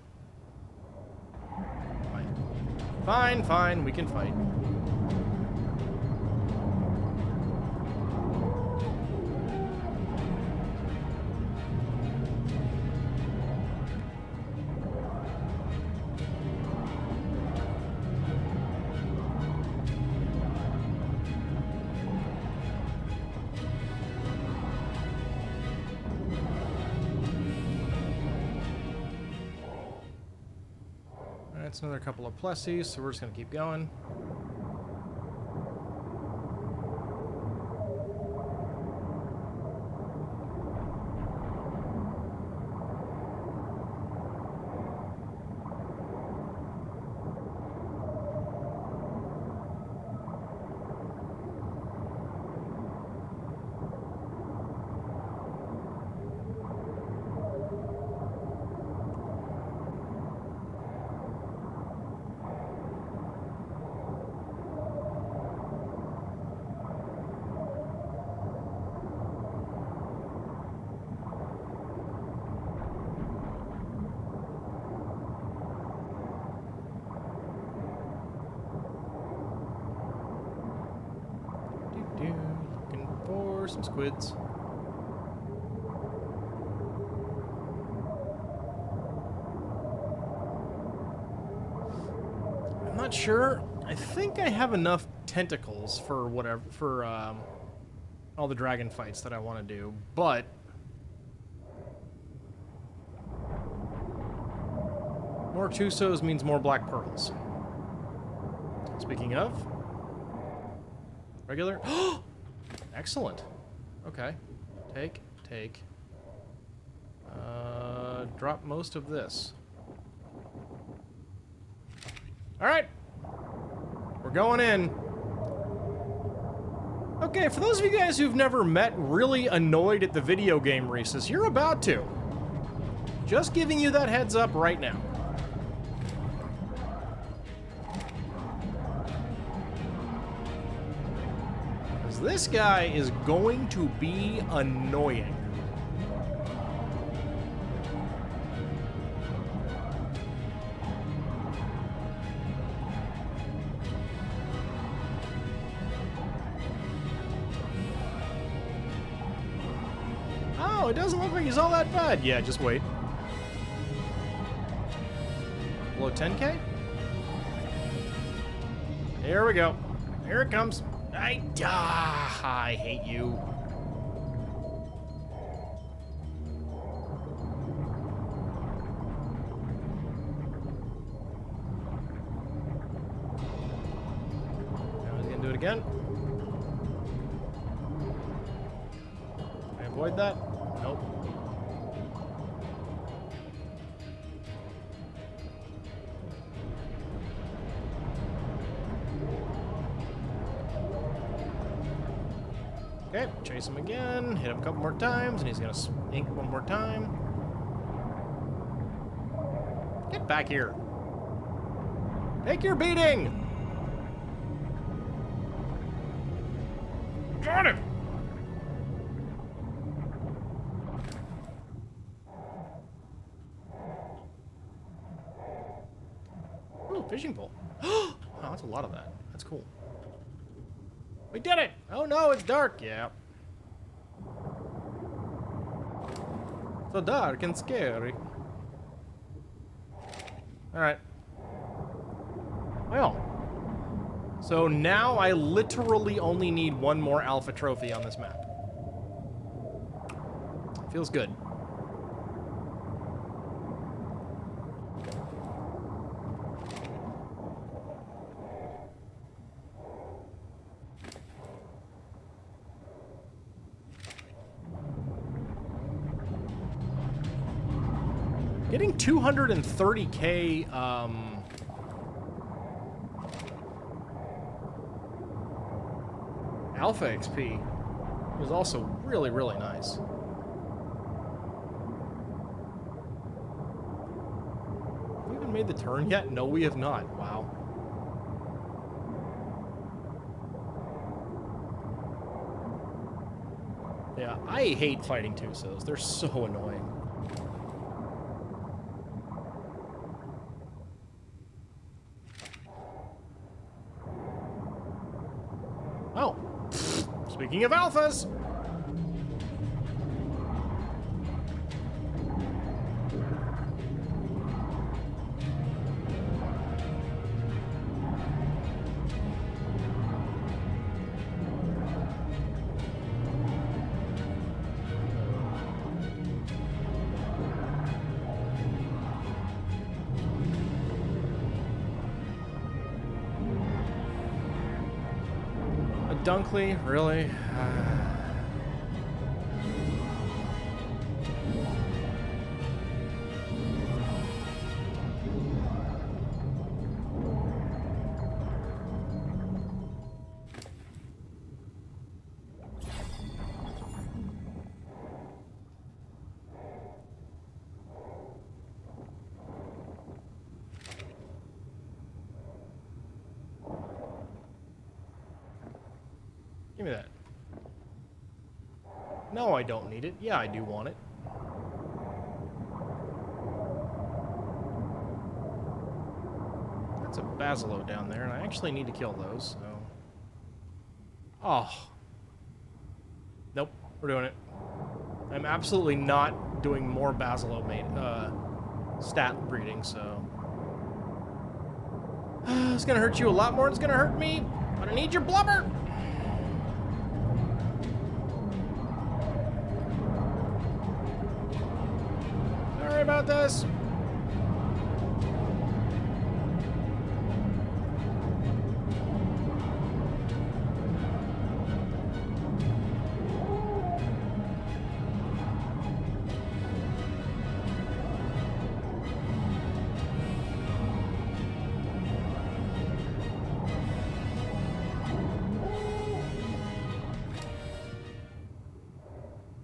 Fine. Fine, we can fight. That's another couple of plussies, so we're just going to keep going. Looking for some squids. I'm not sure. I think I have enough tentacles for whatever, for all the dragon fights that I want to do, but more Tusos means more black pearls. Speaking of, regular. Excellent. Okay. Take. Drop most of this. Alright. We're going in. Okay, for those of you guys who've never met really annoyed at the video game Reese's, you're about to. Just giving you that heads up right now. This guy is going to be annoying. it doesn't look like he's all that bad. Yeah, just wait. Below 10K? Here we go. Here it comes. I hate you. Now he's gonna do it again. Can I avoid that? Nope. Okay, chase him again, hit him a couple more times, and he's gonna ink one more time. Get back here. Take your beating! Got him! Ooh, fishing pole. Oh, that's a lot of that. That's cool. We did it! Oh no, it's dark. Yeah. So dark and scary. Alright. Well. So now I literally only need one more alpha trophy on this map. Feels good. Getting 230k alpha XP was also really, really nice. Have we even made the turn yet? No, we have not. Wow. Yeah, I hate fighting Tusos. They're so annoying. Oh, speaking of alphas. Dunkley, really? Give me that. No, I don't need it. Yeah, I do want it. That's a Basilo down there, and I actually need to kill those, so... Oh. Nope, we're doing it. I'm absolutely not doing more Basilo stat breeding, so... It's gonna hurt you a lot more than it's gonna hurt me, but I need your blubber! Sorry about this.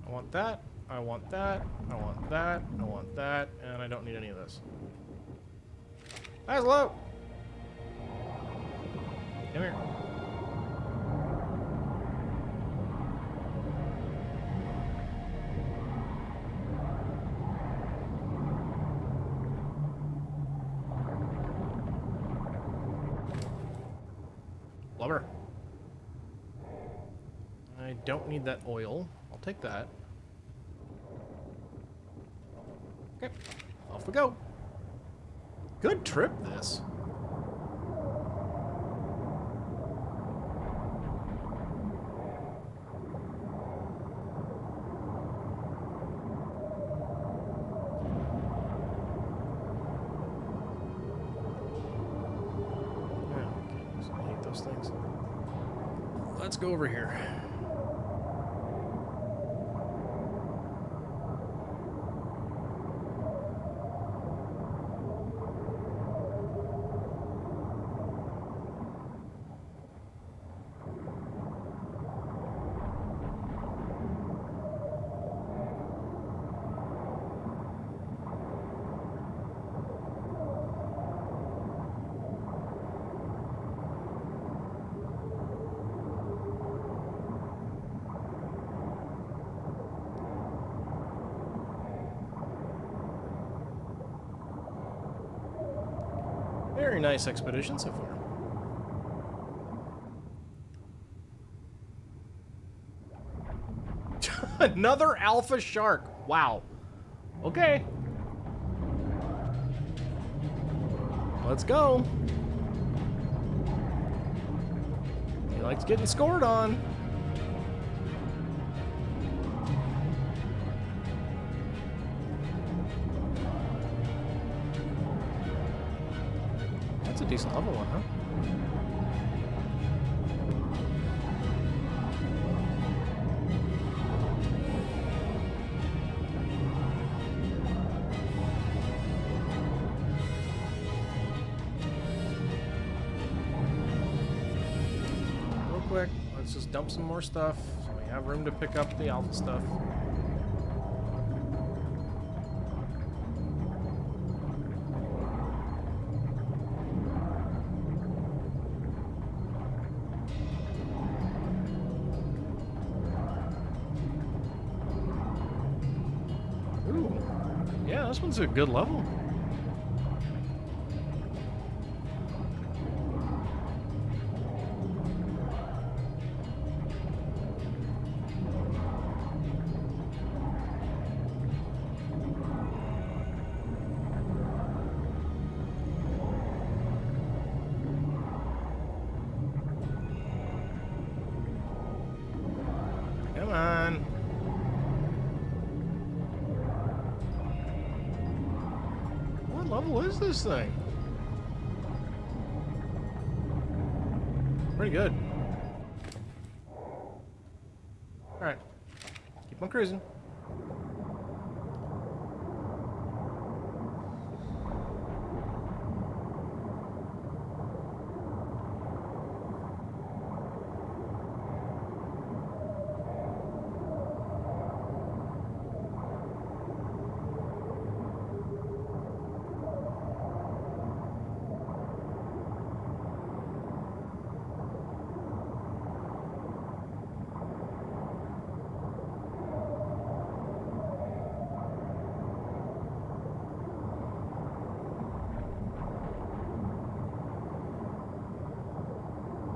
I want that. I want that, I want that, I want that, and I don't need any of this. Basilo! Come here. Blubber. I don't need that oil. I'll take that. Okay, off we go. Good trip, this. Things. Let's go over here. Very nice expedition so far. Another alpha shark. Wow. Okay. Let's go. He likes getting scored on. That's a decent level one, huh? Real quick, let's just dump some more stuff so we have room to pick up the alpha stuff. Yeah, this one's a good level. Come on. What level is this thing? Pretty good. Alright. Keep on cruising.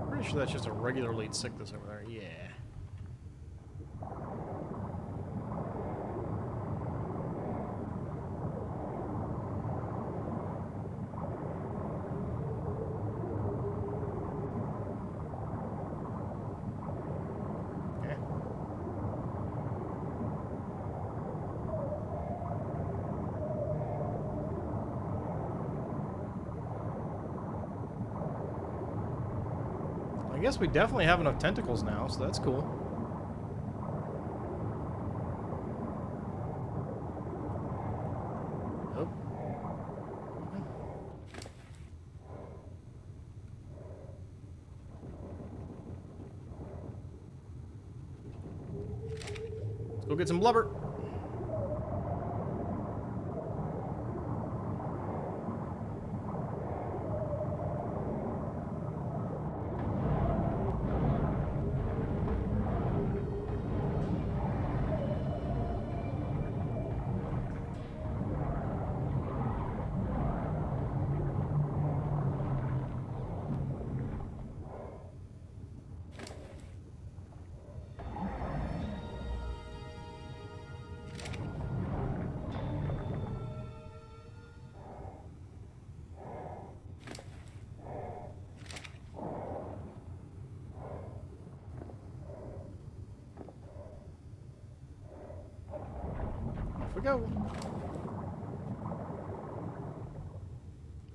Pretty sure that's just a regular lead sickness over there. Yeah. I guess we definitely have enough tentacles now, so that's cool. Oh. Let's go get some blubber.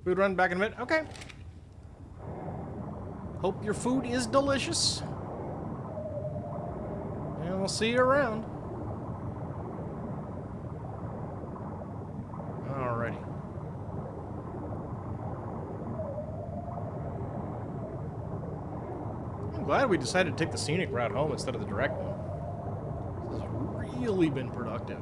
Food run back in a minute. Okay. Hope your food is delicious. And we'll see you around. Alrighty. I'm glad we decided to take the scenic route home instead of the direct one. This has really been productive.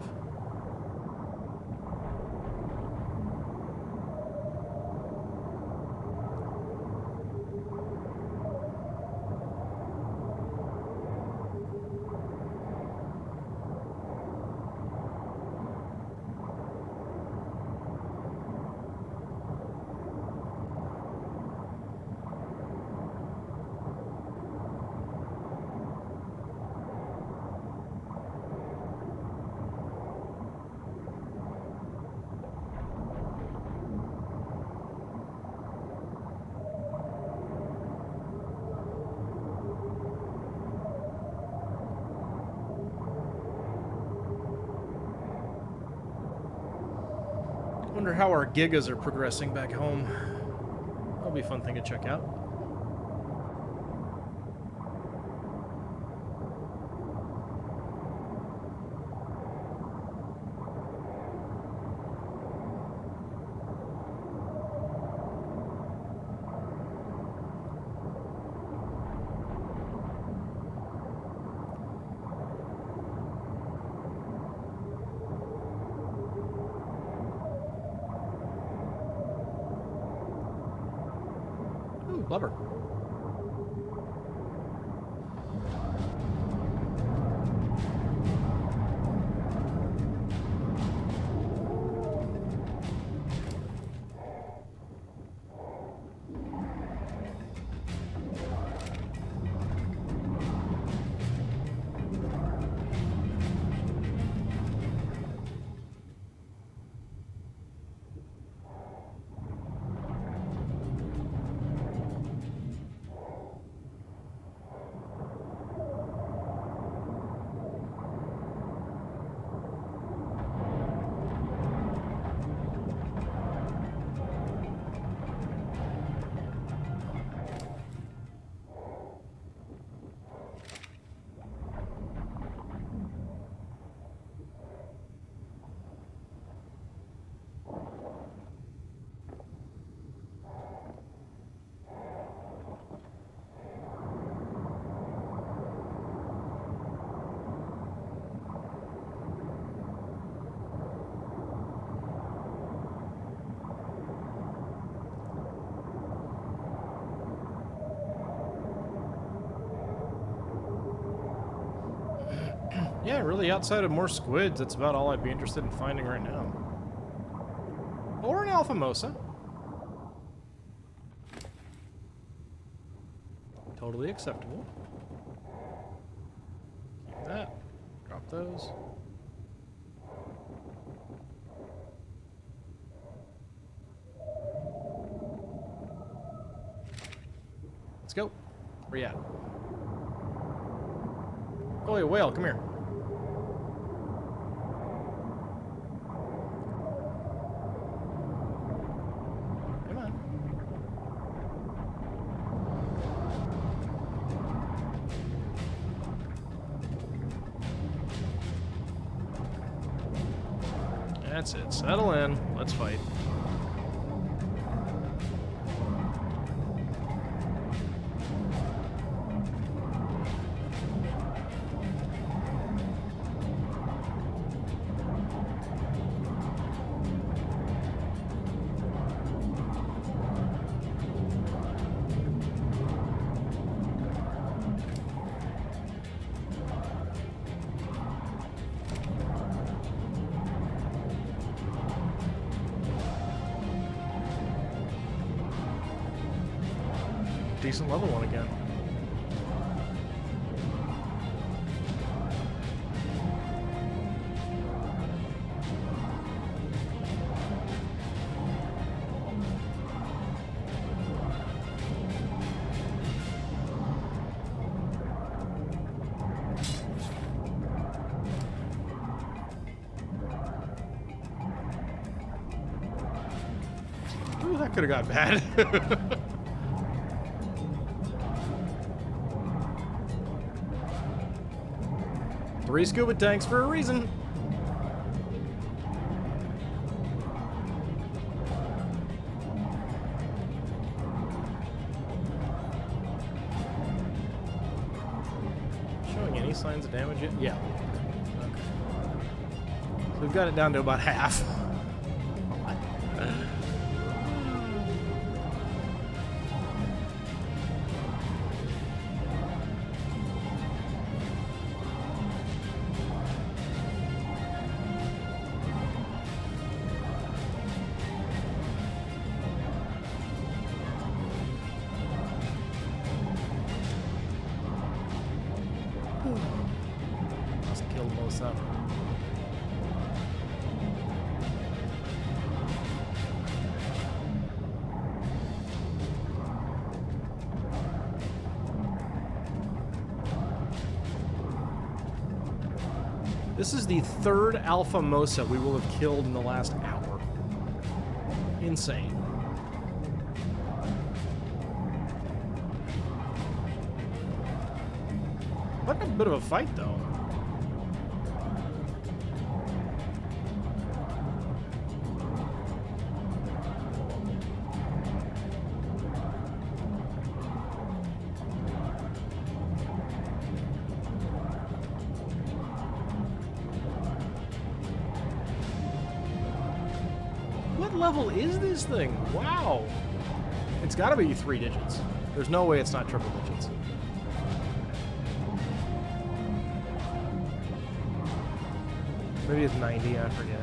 Wonder how our gigas are progressing back home. That'll be a fun thing to check out. Blubber. Yeah, really, outside of more squids, that's about all I'd be interested in finding right now. Or an Alpha Mosa. Totally acceptable. Keep that. Drop those. Let's go. Where you at? Oh, wait, whale, come here. That's it. Settle in. Let's fight. Decent level one again. Ooh, that could have got bad. Three scuba tanks for a reason. Showing any signs of damage yet? Yeah. Okay. So we've got it down to about half. Must kill most of them. This is the third Alpha Mosa we will have killed in the last hour. Insane. What a bit of a fight, though. What level is this thing? Wow. It's got to be 3 digits. There's no way it's not triple digits. Maybe it's 90, I forget.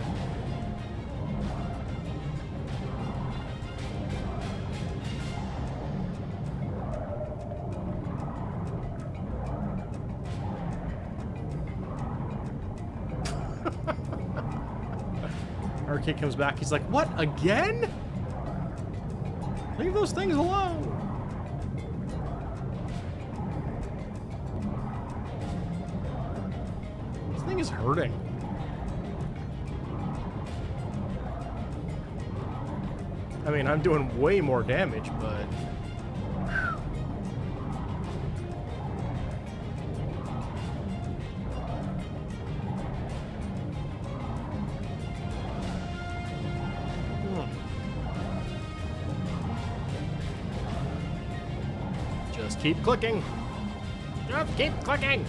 ARK comes back, he's like, what, again? Leave those things alone. This thing is hurting. I mean, I'm doing way more damage, but... Just keep clicking. Just keep clicking.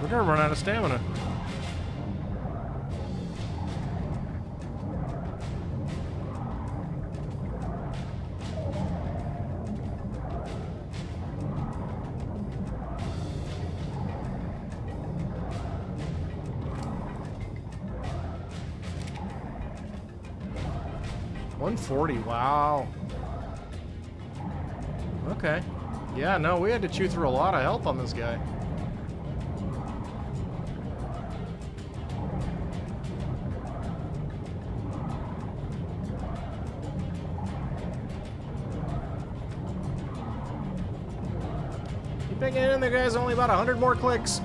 We're gonna run out of stamina. $140, wow. Okay. Yeah, no, we had to chew through a lot of health on this guy. Keep hanging in there, guys. Only about 100 more clicks.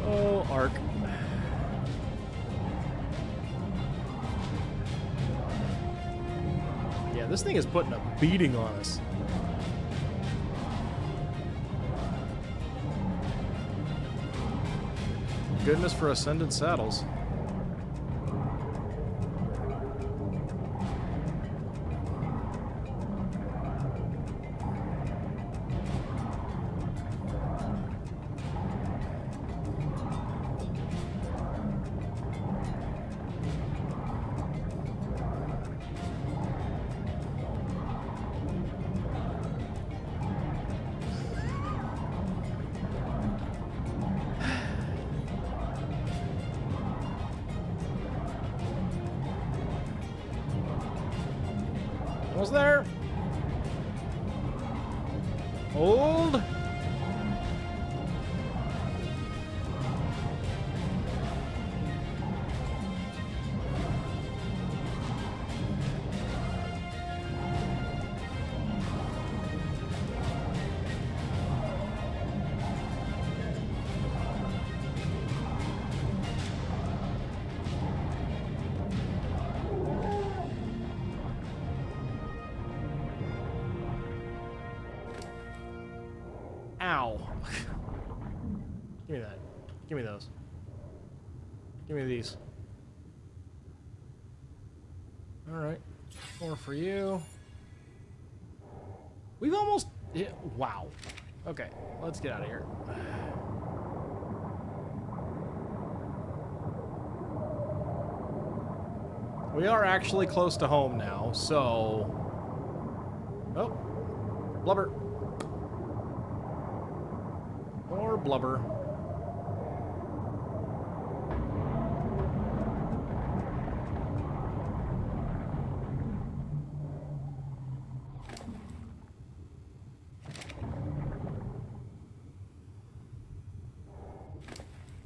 Oh, ARK. Yeah, this thing is putting a beating on us. Goodness for Ascendant saddles. Almost there. Hold. Give me those. Give me these. Alright. More for you. We've almost... hit... Wow. Okay, let's get out of here. We are actually close to home now, so... Oh. Blubber. More blubber.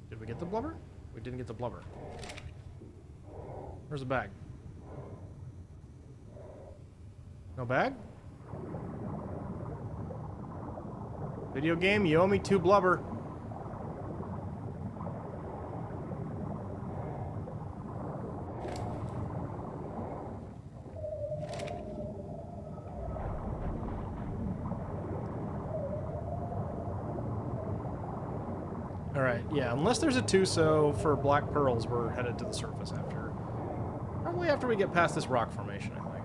Did we get the blubber? We didn't get the blubber. Where's the bag? No bag? Video game, you owe me 2 blubber. Alright, yeah, unless there's a Tuso for black pearls, we're headed to the surface after. Probably after we get past this rock formation, I think.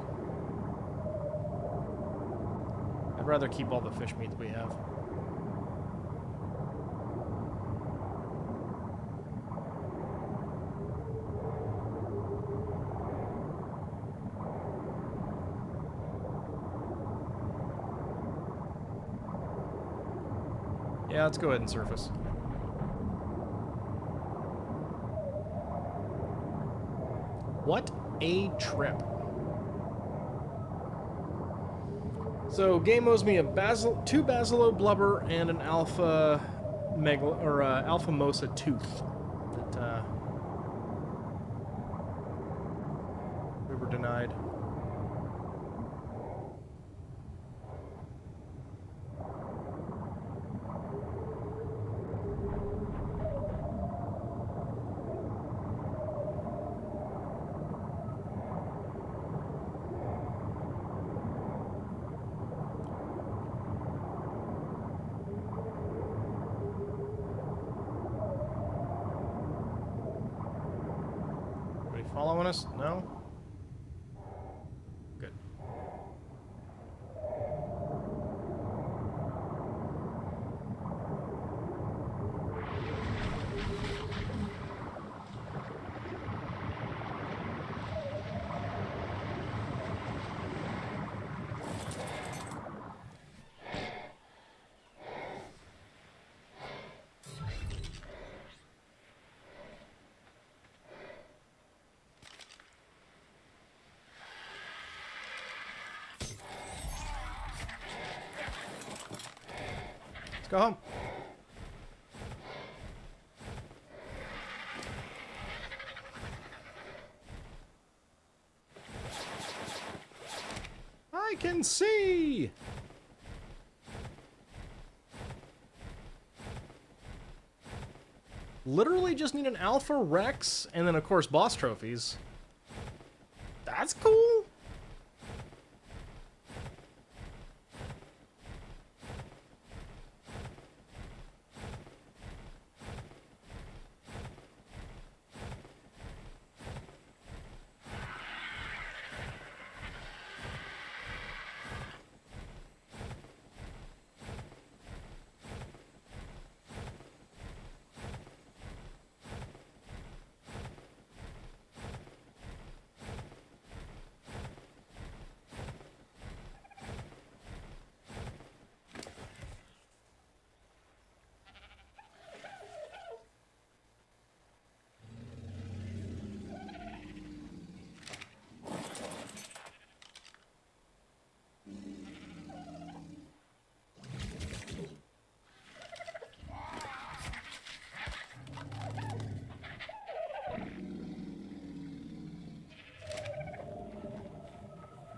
I'd rather keep all the fish meat that we have. Yeah, let's go ahead and surface. What a trip. So, game owes me a two Basilo blubber and an alpha alpha mosa tooth that we were denied. Following us? No? Good. Go home. I can see. Literally just need an Alpha Rex and then of course boss trophies. That's cool.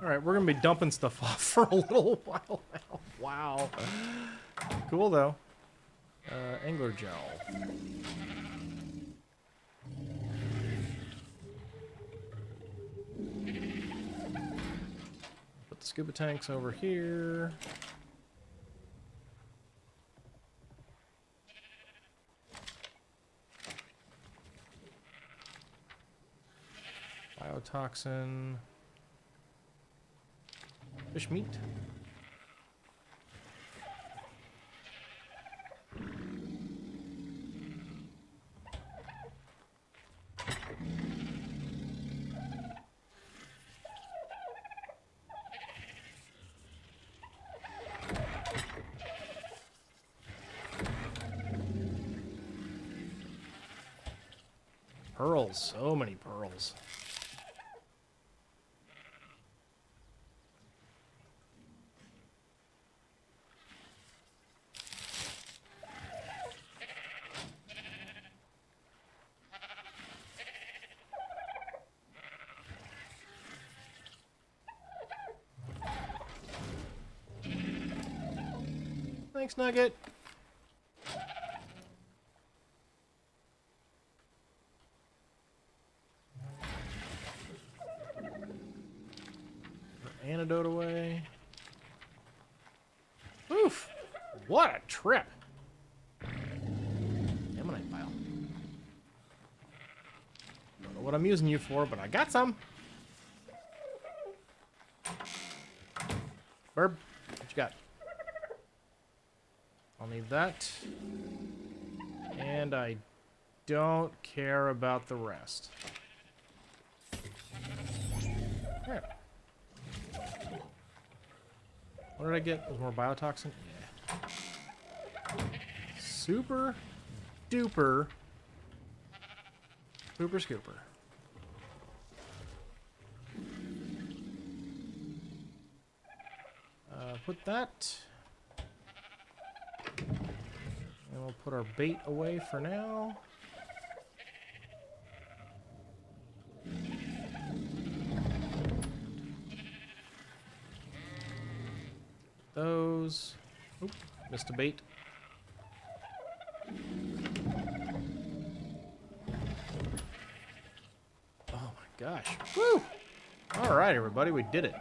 Alright, we're gonna be dumping stuff off for a little while now. Wow. Cool though. Angler gel. Put the scuba tanks over here. Biotoxin. Fish meat. Pearls, so many pearls. Thanks, Nugget. Antidote away. Oof! What a trip! Ammonite pile. Don't know what I'm using you for, but I got some. Burb, what you got? I'll need that. And I don't care about the rest. All right. What did I get? Was more biotoxin? Yeah. Super duper pooper scooper. Put that. And we'll put our bait away for now. Those. Oop, missed a bait. Oh my gosh. Woo! All right, everybody, we did it.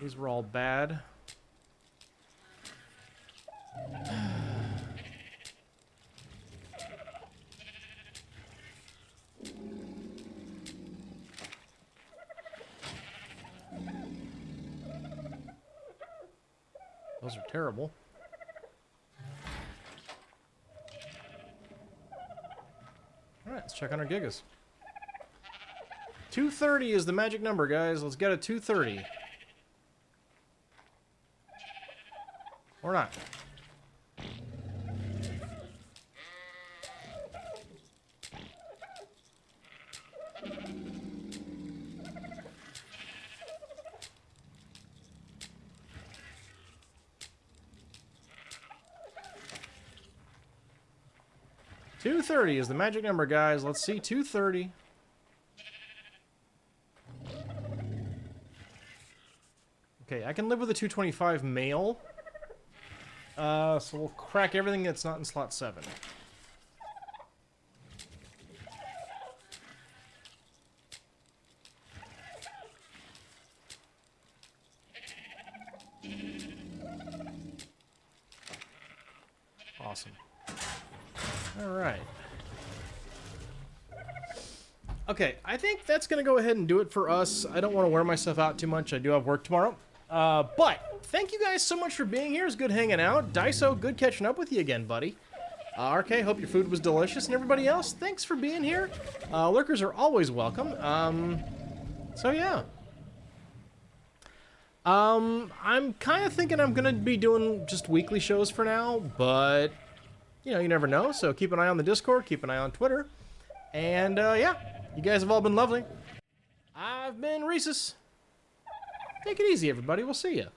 These were all bad. Those are terrible. All right, let's check on our gigas. 230 is the magic number, guys. Let's get a 230. Or not. $230 is the magic number, guys. Let's see, 230. Okay, I can live with a 225 male. So we'll crack everything that's not in slot 7. Awesome. All right. Okay, I think that's going to go ahead and do it for us. I don't want to wear myself out too much. I do have work tomorrow. But thank you guys so much for being here. It's good hanging out. Daiso, good catching up with you again, buddy. RK, hope your food was delicious. And everybody else, thanks for being here. Lurkers are always welcome. So yeah. I'm kind of thinking I'm going to be doing just weekly shows for now, but, you know, you never know. So keep an eye on the Discord, keep an eye on Twitter. And, yeah, you guys have all been lovely. I've been Rhesus. Take it easy, everybody. We'll see you.